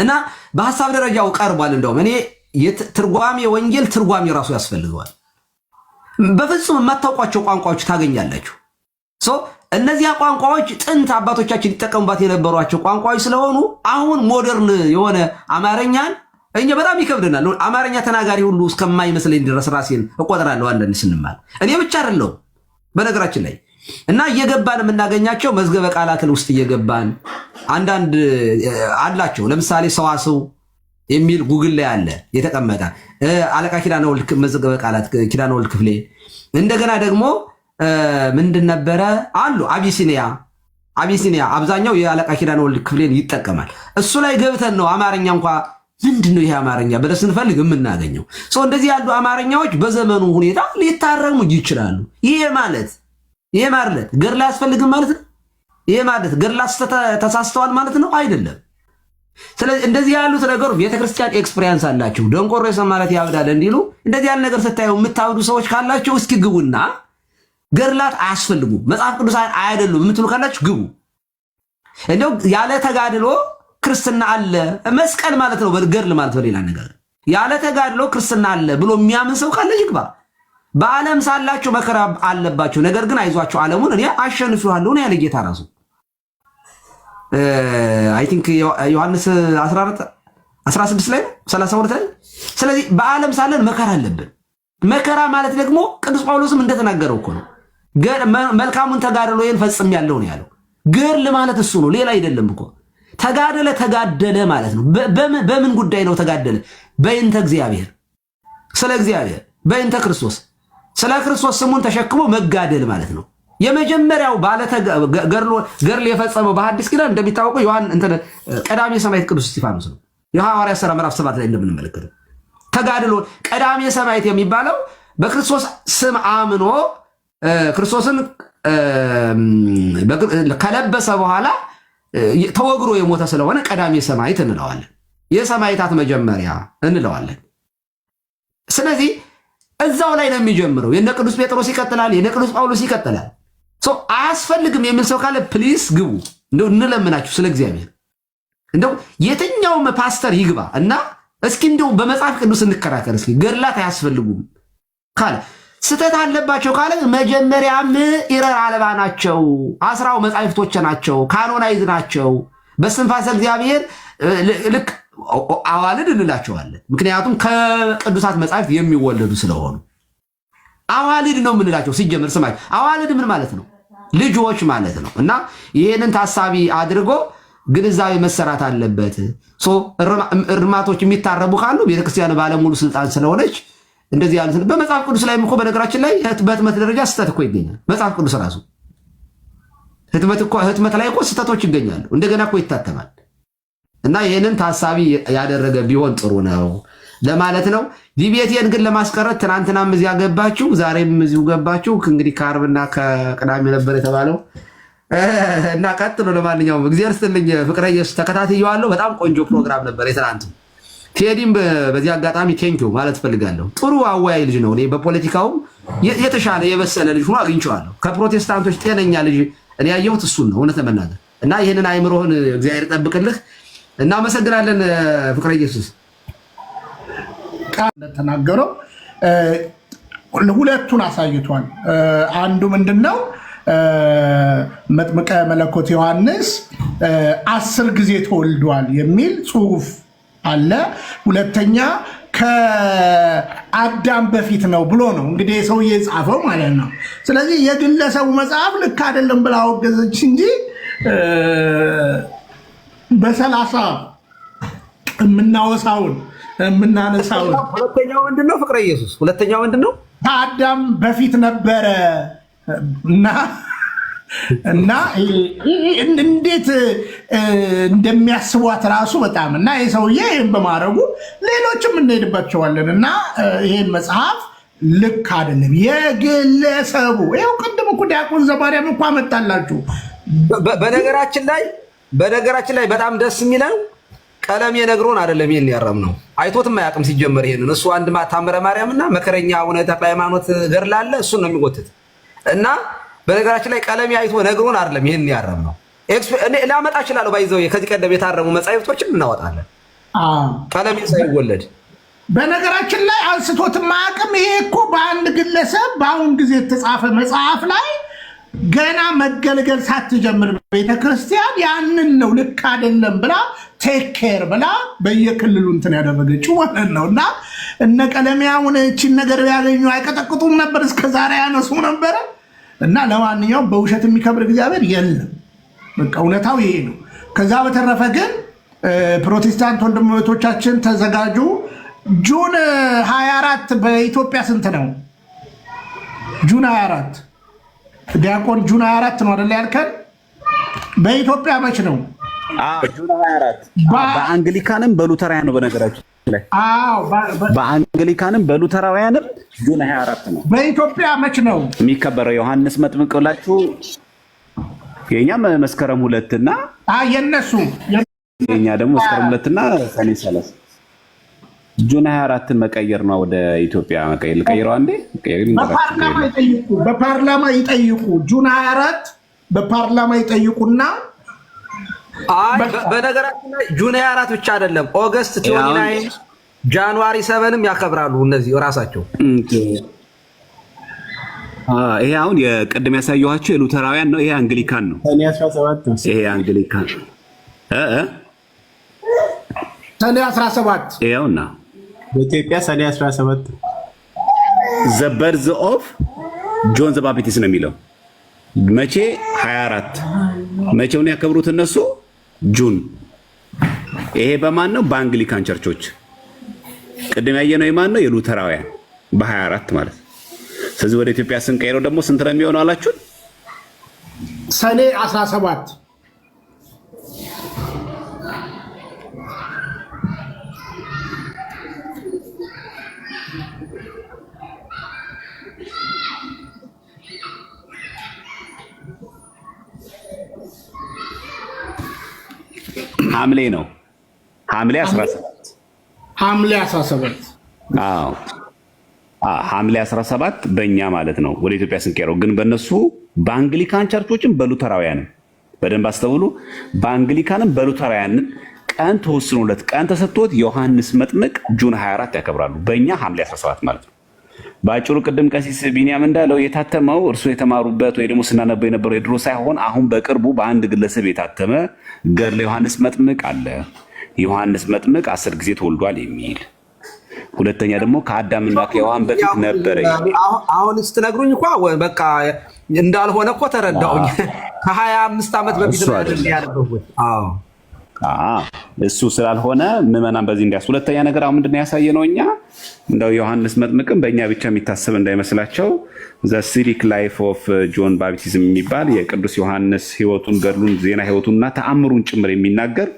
እና በሐሳብ ደረጃው ቀርቧል። እንደውም እኔ ትርጓሜ ወንጌል ትርጓሜ ራሱ ያስፈልገዋል። በፍጹም የማታውቋቸው ቋንቋዎች ታገኛላችሁ። እነዚያ ቋንቋዎች ጥንት አባቶቻችን ይጠቀሙባት የነበሯቸው ቋንቋዎች ስለሆኑ አሁን ሞደርን የሆነ አማርኛን እኛ በጣም ይከብደናል። አማርኛ ተናጋሪ ሁሉ እስከማይመስለኝ ድረስ ራሴን እቆጥራለሁ አንዳንድ ስንማር። እኔ ብቻ አይደለሁም በነገራችን ላይ እና እየገባን የምናገኛቸው መዝገበ ቃላትን ውስጥ እየገባን አንዳንድ አላቸው። ለምሳሌ ሰዋስው የሚል ጉግል ላይ አለ የተቀመጠ አለቃ ኪዳነ ወልድ መዝገበ ቃላት ኪዳነ ወልድ ክፍሌ። እንደገና ደግሞ ምንድን ነበረ አሉ አቢሲኒያ አብዛኛው የአለቃ ኪዳነ ወልድ ክፍሌን ይጠቀማል። እሱ ላይ ገብተን ነው አማርኛ እንኳ ምንድነው ይሄ አማርኛ ብለን ስንፈልግ የምናገኘው። እንደዚህ ያሉ አማርኛዎች በዘመኑ ሁኔታ ሊታረሙ ይችላሉ። ይሄ ማለት ገድል አያስፈልግም ማለት ነው? ይሄ ማለት ገድል ተሳስተዋል ማለት ነው? አይደለም። ስለዚህ እንደዚህ ያሉት ነገሮች ቤተክርስቲያን ኤክስፒሪየንስ አላችሁ። ደንቆሮ የሰማ ማለት ያብዳል እንዲሉ እንደዚህ ያለ ነገር ስታዩ የምታብዱ ሰዎች ካላችሁ እስኪ ግቡና ገድላት አያስፈልጉም መጽሐፍ ቅዱሳን አይደሉም የምትሉ ካላችሁ ግቡ። እንደው ያለ ተጋድሎ ክርስትና አለ መስቀል ማለት ነው ገድል ማለት በሌላ ነገር ያለ ተጋድሎ ክርስትና አለ ብሎ የሚያምን ሰው ካለ ይግባ። በዓለም ሳላችሁ መከራ አለባችሁ፣ ነገር ግን አይዟችሁ ዓለሙን እኔ አሸንፌዋለሁ ነው ያለ ጌታ ራሱ። አይ ቲንክ ዮሐንስ 16 ላይ 32 ላይ። ስለዚህ በዓለም ሳለን መከራ አለብን። መከራ ማለት ደግሞ ቅዱስ ጳውሎስም እንደተናገረው እኮ ነው። መልካሙን ተጋድሎ ይሄን ፈጽሜያለሁ ነው ያለው። ገድል ማለት እሱ ነው፣ ሌላ አይደለም እኮ። ተጋደለ ማለት ነው። በምን ጉዳይ ነው ተጋደለ? በእንተ እግዚአብሔር፣ ስለ እግዚአብሔር፣ በእንተ ክርስቶስ፣ ስለ ክርስቶስ ስሙን ተሸክሞ መጋደል ማለት ነው። የመጀመሪያው ገድል የፈጸመው በሐዲስ ኪዳን እንደሚታወቀው ቀዳሜ ሰማዕት ቅዱስ እስጢፋኖስ ነው። የሐዋርያት ሥራ ምዕራፍ 7 ላይ እንደምንመለከተው ተጋድሎ ቀዳሜ ሰማዕት የሚባለው በክርስቶስ ስም አምኖ ክርስቶስን ከለበሰ በኋላ ተወግሮ የሞተ ስለሆነ ቀዳሜ ሰማዕት እንለዋለን። የሰማዕታት መጀመሪያ እንለዋለን። ስለዚህ እዛው ላይ ነው የሚጀምረው። የነ ቅዱስ ጴጥሮስ ይቀጥላል፣ የነ ቅዱስ ጳውሎስ ይቀጥላል። አያስፈልግም የሚል ሰው ካለ ፕሊስ ግቡ። እንደው እንለምናችሁ ስለ እግዚአብሔር እንደው የትኛውም ፓስተር ይግባ እና እስኪ እንደው በመጽሐፍ ቅዱስ እንከራከር። እስኪ ገድላት አያስፈልጉም ካለ ስተት አለባቸው ካለ መጀመሪያም ኢረር አልባ ናቸው፣ አስራው መጻሕፍቶች ናቸው፣ ካኖናይዝ ናቸው፣ በስንፋሰ እግዚአብሔር ልክ አዋልድ እንላቸዋለን። ምክንያቱም ከቅዱሳት መጻሕፍት የሚወለዱ ስለሆኑ አዋልድ ነው የምንላቸው። ሲጀምር ስማች አዋልድ ምን ማለት ነው? ልጆች ማለት ነው። እና ይህንን ታሳቢ አድርጎ ግንዛቤ መሰራት አለበት። እርማቶች የሚታረቡ ካሉ ቤተክርስቲያን ባለሙሉ ስልጣን ስለሆነች እንደዚህ ያሉት በመጽሐፍ ቅዱስ ላይም እኮ በነገራችን ላይ በህትመት ደረጃ ስህተት እኮ ይገኛል። መጽሐፍ ቅዱስ ራሱ ህትመት ላይ እኮ ስህተቶች ይገኛሉ። እንደገና እኮ ይታተማል። እና ይህንን ታሳቢ ያደረገ ቢሆን ጥሩ ነው ለማለት ነው። ዲቤቴን ግን ለማስቀረት ትናንትናም እዚያ ገባችሁ፣ ዛሬም እዚሁ ገባችሁ። እንግዲህ ከዓርብና ከቅዳሜ ነበር የተባለው እና ቀጥሎ። ለማንኛውም እግዚአብሔር ይስጥልኝ። ፍቅረ ኢየሱስ ተከታትየዋለሁ። በጣም ቆንጆ ፕሮግራም ነበር የትናንቱ። ቴዲም በዚህ አጋጣሚ ቴንኪው ማለት ፈልጋለሁ። ጥሩ አወያይ ልጅ ነው። እኔ በፖለቲካውም የተሻለ የበሰለ ልጅ ሆኖ አግኝቼዋለሁ። ከፕሮቴስታንቶች ጤነኛ ልጅ እኔ ያየሁት እሱን ነው እውነት ለመናገር እና ይህንን አይምሮህን እግዚአብሔር ይጠብቅልህ። እናመሰግናለን ፍቅረ ኢየሱስ። ቃል እንደተናገረው ሁለቱን አሳይቷል። አንዱ ምንድነው መጥምቀ መለኮት ዮሐንስ 10 ጊዜ ተወልዷል የሚል ጽሑፍ አለ። ሁለተኛ ከአዳም በፊት ነው ብሎ ነው እንግዲህ ሰውዬ የጻፈው ማለት ነው። ስለዚህ የግለሰቡ መጽሐፍ ልክ አይደለም ብላ አወገዘች እንጂ በ30 የምናወሳውን የምናነሳውን። ሁለተኛው ምንድነው ፍቅረ ኢየሱስ? ሁለተኛው ምንድነው? ከአዳም በፊት ነበረ እና እንዴት እንደሚያስቧት ራሱ በጣም እና ይህ ሰውዬ ይህን በማድረጉ ሌሎችም እንሄድባቸዋለን እና ይህን መጽሐፍ ልክ አይደለም የግለሰቡ። ይኸው ቅድም እኮ ዲያቆን ዘማርያም እኮ አመጣላችሁ። በነገራችን ላይ በጣም ደስ የሚለው ቀለም የነግሮን አይደለም ይሄን ያረም ነው። አይቶትም አያውቅም ሲጀመር ይሄንን እሱ አንድ ታምረ ማርያምና መከረኛ አቡነ ተክለ ሃይማኖት ገድል አለ እሱን ነው የሚጎትት እና በነገራችን ላይ ቀለም አይቶ ነግሮን አይደለም ይሄን ያረም ነው። እኔ ላመጣ እችላለሁ ባይዘው ከዚህ ቀደም የታረሙ መጻሕፍቶችን እናወጣለን ቀለም ሳይወለድ። በነገራችን ላይ አንስቶትም አያውቅም። ይሄ እኮ በአንድ ግለሰብ በአሁን ጊዜ የተጻፈ መጽሐፍ ላይ ገና መገልገል ሳትጀምር ቤተክርስቲያን ያንን ነው ልክ አይደለም ብላ ቴክ ኬር ብላ በየክልሉ እንትን ያደረገችው ማለት ነው። እና እነ ቀለሚያውን እቺን ነገር ያገኙ አይቀጠቅጡም ነበር፣ እስከዛሬ ያነሱ ነበረ። እና ለማንኛውም በውሸት የሚከብር እግዚአብሔር የለም። በቃ እውነታው ይሄ ነው። ከዛ በተረፈ ግን ፕሮቴስታንት ወንድሞቻችን ተዘጋጁ። ጁን 24 በኢትዮጵያ ስንት ነው? ጁን 24 ዲያቆን ጁን 24 ነው አይደል ያልከን? በኢትዮጵያ መች ነው? ጁን 24 በአንግሊካንም በሉተራውያን ነው። በነገራችን ላይ በአንግሊካንም በሉተራውያንም ጁን 24 ነው። በኢትዮጵያ መች ነው የሚከበረው? ዮሐንስ መጥምቅ ብላችሁ የኛም መስከረም 2 እና የነሱ የኛ ደግሞ መስከረም 2 እና ሰኔ 30 ጁን 24ን መቀየር ነው። ወደ ኢትዮጵያ መቀየር ልቀይረው አንዴ በፓርላማ ይጠይቁ። ጁን 24 በፓርላማ ይጠይቁና በነገራችን ላይ ጁን 24 ብቻ አይደለም ኦገስት 29 ጃንዋሪ 7ም ያከብራሉ እነዚህ ራሳቸው። ይሄ አሁን የቀደም ያሳየኋቸው የሉተራውያን ነው። ይሄ አንግሊካን ነው። ሰኔ 17 ነው። ይሄ አንግሊካን ሰኔ 17 ይኸውና በኢትዮጵያ ሰኔ 17 ዘ በርዝ ኦፍ ጆን ዘ ባፕቲስት ነው የሚለው። መቼ 24 መቼውን ያከብሩት እነሱ ጁን። ይሄ በማን ነው? በአንግሊካን ቸርቾች። ቅድም ያየነው የማን ነው? የሉተራውያን በ24 ማለት። ስለዚህ ወደ ኢትዮጵያ ስንቀይረው ደግሞ ስንት ነው የሚሆነው አላችሁ? ሰኔ 17 ሐምሌ ነው። ሐምሌ 17 ሐምሌ 17 አዎ ሐምሌ 17 በእኛ ማለት ነው ወደ ኢትዮጵያ ስንቀይረው። ግን በእነሱ በአንግሊካን ቸርቾችም በሉተራውያንም በደንብ አስተውሉ። በአንግሊካንም በሉተራውያንም ቀን ተወስኖለት ቀን ተሰጥቶት ዮሐንስ መጥምቅ ጁን 24 ያከብራሉ። በእኛ ሐምሌ 17 ማለት ነው። በአጭሩ ቅድም ቀሲስ ቢንያም እንዳለው የታተመው እርሱ የተማሩበት ወይ ደግሞ ስናነበው የነበረው የድሮ ሳይሆን አሁን በቅርቡ በአንድ ግለሰብ የታተመ ገድለ ዮሐንስ መጥምቅ አለ። ዮሐንስ መጥምቅ 10 ጊዜ ተወልዷል የሚል ሁለተኛ ደግሞ ከአዳምና ከሔዋን በፊት ነበረ። አሁን ስትነግሩኝ እንኳ በቃ እንዳልሆነ እኮ ተረዳሁኝ። ከ25 ዓመት በፊት ነው ያነበብኩት። እሱ ስላልሆነ ምዕመናን በዚህ እንዲያስ ሁለተኛ ነገር አሁን ምንድን ነው ያሳየነው እኛ እንደው ዮሐንስ መጥምቅም በእኛ ብቻ የሚታሰብ እንዳይመስላቸው ዘ ሲሪክ ላይፍ ኦፍ ጆን ባፕቲዝም የሚባል የቅዱስ ዮሐንስ ህይወቱን፣ ገድሉን፣ ዜና ህይወቱንና ተአምሩን ጭምር የሚናገር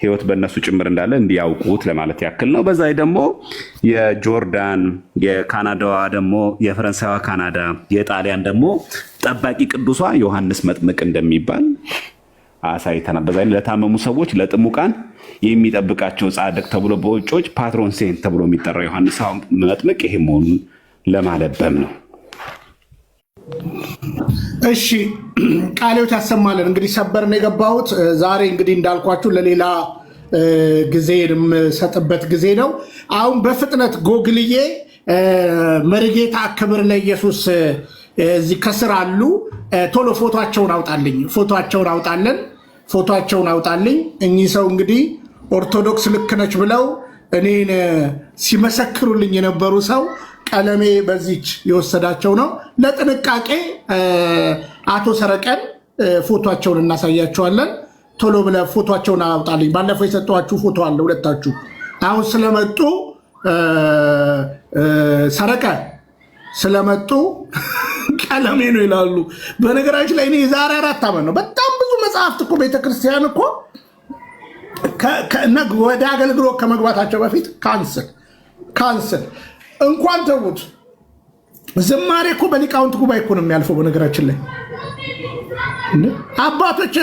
ህይወት በእነሱ ጭምር እንዳለ እንዲያውቁት ለማለት ያክል ነው። በዛ ደግሞ የጆርዳን የካናዳዋ ደግሞ የፈረንሳይዋ ካናዳ የጣሊያን ደግሞ ጠባቂ ቅዱሷ ዮሐንስ መጥምቅ እንደሚባል አሳይተናል። በዛ ለታመሙ ሰዎች ለጥሙቃን የሚጠብቃቸው ጻድቅ ተብሎ በውጮች ፓትሮን ሴንት ተብሎ የሚጠራው ዮሐንስ መጥምቅ ይሄ መሆኑን ለማለበም ነው። እሺ ቃሌዎት ያሰማለን። እንግዲህ ሰበር ነው የገባሁት ዛሬ። እንግዲህ እንዳልኳችሁ ለሌላ ጊዜ የምሰጥበት ጊዜ ነው። አሁን በፍጥነት ጎግልዬ መሪጌታ ክብር ለኢየሱስ እዚህ ከስር አሉ። ቶሎ ፎቶቸውን አውጣልኝ፣ ፎቶቸውን አውጣልኝ። እኚህ ሰው እንግዲህ ኦርቶዶክስ ልክ ነች ብለው እኔን ሲመሰክሩልኝ የነበሩ ሰው ቀለሜ በዚች የወሰዳቸው ነው። ለጥንቃቄ አቶ ሰረቀን ፎቶቸውን እናሳያቸዋለን። ቶሎ ብለህ ፎቶቸውን አውጣልኝ። ባለፈው የሰጠኋችሁ ፎቶ አለ ሁለታችሁ። አሁን ስለመጡ ሰረቀ ስለመጡ ቀለሜ ነው ይላሉ። በነገራችን ላይ እኔ የዛሬ 4 ዓመት ነው በጣም ብዙ መጽሐፍት እኮ ቤተክርስቲያን እኮ ወደ አገልግሎት ከመግባታቸው በፊት ካንስል እንኳን ተዉት። ዝማሬ እኮ በሊቃውንት ጉባኤ እኮ ነው የሚያልፈው። በነገራችን ላይ አባቶች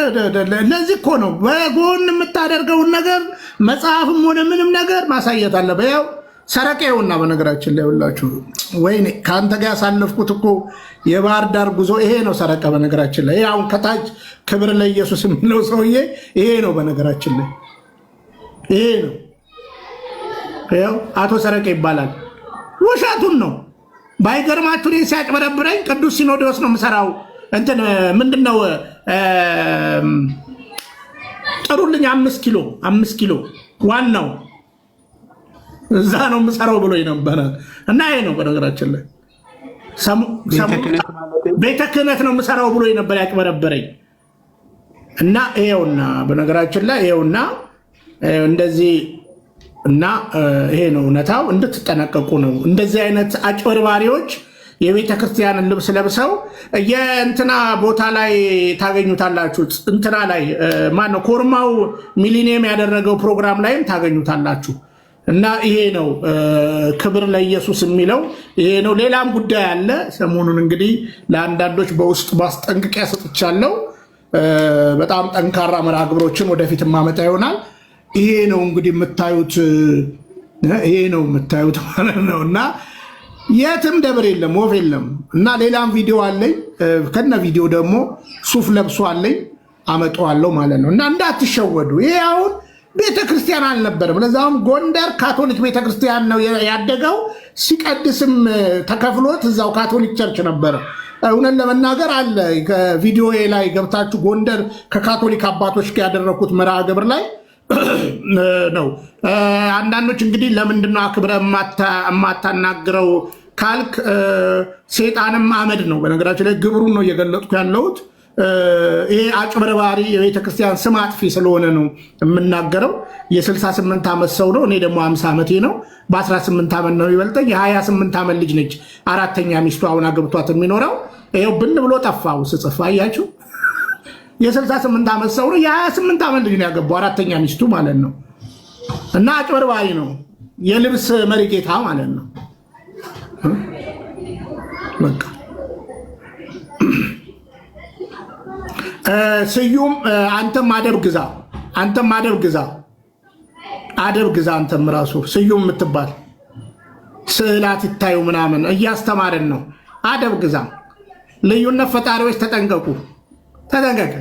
ለዚህ እኮ ነው በጎን የምታደርገውን ነገር መጽሐፍም ሆነ ምንም ነገር ማሳየት አለበት። ያው ሰረቀውና በነገራችን ላይ ሁላችሁ ወይኔ ከአንተ ጋር ያሳለፍኩት እኮ የባህር ዳር ጉዞ ይሄ ነው ሰረቀ። በነገራችን ላይ አሁን ከታች ክብር ለኢየሱስ የሚለው ሰውዬ ይሄ ነው። በነገራችን ላይ ይሄ ነው። ያው አቶ ሰረቀ ይባላል። ውሸቱን ነው። ባይገርማችሁ እኔ ሲያጭበረብረኝ ቅዱስ ሲኖዶስ ነው የምሰራው። እንትን ምንድነው ጥሩልኝ 5 ኪሎ ዋናው እዛ ነው የምሰራው ብሎ ነበረ እና ይሄ ነው። በነገራችን ላይ ቤተ ክህነት ነው የምሰራው ብሎ ነበር ያጭበረበረኝ እና ይሄውና በነገራችን ላይ ይሄውና እንደዚህ እና ይሄ ነው እውነታው። እንድትጠነቀቁ ነው። እንደዚህ አይነት አጭበርባሪዎች የቤተ ክርስቲያንን ልብስ ለብሰው የእንትና ቦታ ላይ ታገኙታላችሁ። እንትና ላይ ማነው ኮርማው ሚሊኒየም ያደረገው ፕሮግራም ላይም ታገኙታላችሁ። እና ይሄ ነው ክብር ለኢየሱስ የሚለው ይሄ ነው። ሌላም ጉዳይ አለ። ሰሞኑን እንግዲህ ለአንዳንዶች በውስጥ ማስጠንቀቂያ ሰጥቻለሁ። በጣም ጠንካራ መርሃ ግብሮችን ወደፊት ማመጣ ይሆናል። ይሄ ነው እንግዲህ የምታዩት ማለት ነው። እና የትም ደብር የለም ወፍ የለም። እና ሌላም ቪዲዮ አለኝ ከነ ቪዲዮ ደግሞ ሱፍ ለብሶ አለኝ አመጣዋለሁ ማለት ነው። እና እንዳትሸወዱ። ይሄ አሁን ቤተክርስቲያን አልነበረም። ለዛውም ጎንደር ካቶሊክ ቤተክርስቲያን ነው ያደገው። ሲቀድስም ተከፍሎት እዛው ካቶሊክ ቸርች ነበረ። እውነት ለመናገር አለ ከቪዲዮ ላይ ገብታችሁ ጎንደር ከካቶሊክ አባቶች ጋር ያደረኩት መርሃ ግብር ላይ ነው። አንዳንዶች እንግዲህ ለምንድነው አክብረ የማታናግረው ካልክ ሴጣንም አመድ ነው። በነገራችን ላይ ግብሩን ነው እየገለጥኩ ያለሁት። ይሄ አጭበርባሪ የቤተክርስቲያን ስም አጥፊ ስለሆነ ነው የምናገረው። የ68 ዓመት ሰው ነው። እኔ ደግሞ 50 ዓመቴ ነው። በ18 ዓመት ነው ይበልጠኝ። የ28 ዓመት ልጅ ነች 4ኛ ሚስቱ አሁን አገብቷት የሚኖረው። ይኸው ብን ብሎ ጠፋው ስጽፍ አያችሁ። የ68 ዓመት ሰው ነው። የ28 ዓመት ልጅ ነው ያገባው 4ኛ ሚስቱ ማለት ነው። እና አጭበርባሪ ነው። የልብስ መሪጌታ ማለት ነው። በቃ ስዩም አንተም አደብ ግዛ፣ አደብ ግዛ። አንተም ራሱ ስዩም የምትባል ስዕላት ይታዩ ምናምን እያስተማረን ነው። አደብ ግዛ። ልዩነት ፈጣሪዎች ተጠንቀቁ፣ ተጠንቀቅ።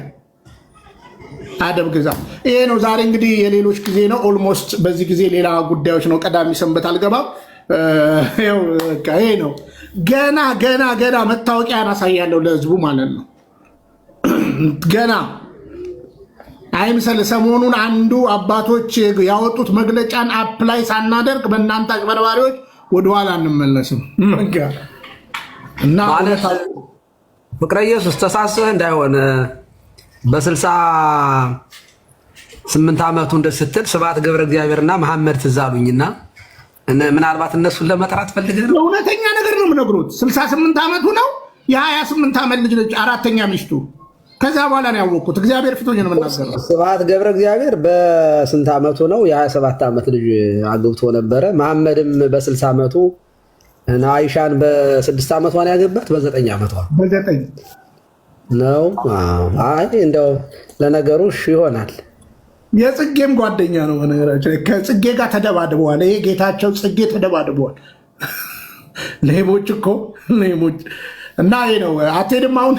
አደብ ግዛ። ይሄ ነው ዛሬ እንግዲህ የሌሎች ጊዜ ነው። ኦልሞስት በዚህ ጊዜ ሌላ ጉዳዮች ነው። ቀዳሚ ሰንበት አልገባም። ይሄ ነው ገና መታወቂያ አሳያለሁ ለህዝቡ ማለት ነው። ገና አይምሰል። ሰሞኑን አንዱ አባቶች ያወጡት መግለጫን አፕላይ ሳናደርግ በእናንተ አጭበርባሪዎች ወደኋላ እንመለስም እና ፍቅረ ኢየሱስ ተሳስህ እንዳይሆን በ68 ዓመቱ ስትል ስብሐት ገብረ እግዚአብሔርና መሐመድ ትዝ አሉኝና ምናልባት እነሱን ለመጥራት ፈልገህ ነው። እውነተኛ ነገር ነው የምነግሮት። 68 ዓመቱ ነው። የ28 ዓመት ልጅ ነች፣ አራተኛ ሚስቱ። ከዛ በኋላ ነው ያወቅኩት። እግዚአብሔር ፊቶኝ ነው የምናገረው። ስብሐት ገብረ እግዚአብሔር በስንት ዓመቱ ነው? የ27 ዓመት ልጅ አግብቶ ነበረ። መሐመድም በ60 ዓመቱ አይሻን በ6 ዓመቷ ነው ያገባት። በ9 ዓመቷ ነው። አይ እንደው ለነገሩ ይሆናል። የጽጌም ጓደኛ ነው። ከጽጌ ጋር ተደባድበዋል። ይሄ ጌታቸው ጽጌ ተደባድበዋል። ሌቦች እኮ ሌቦች። እና ይሄ ነው። አትሄድም አሁን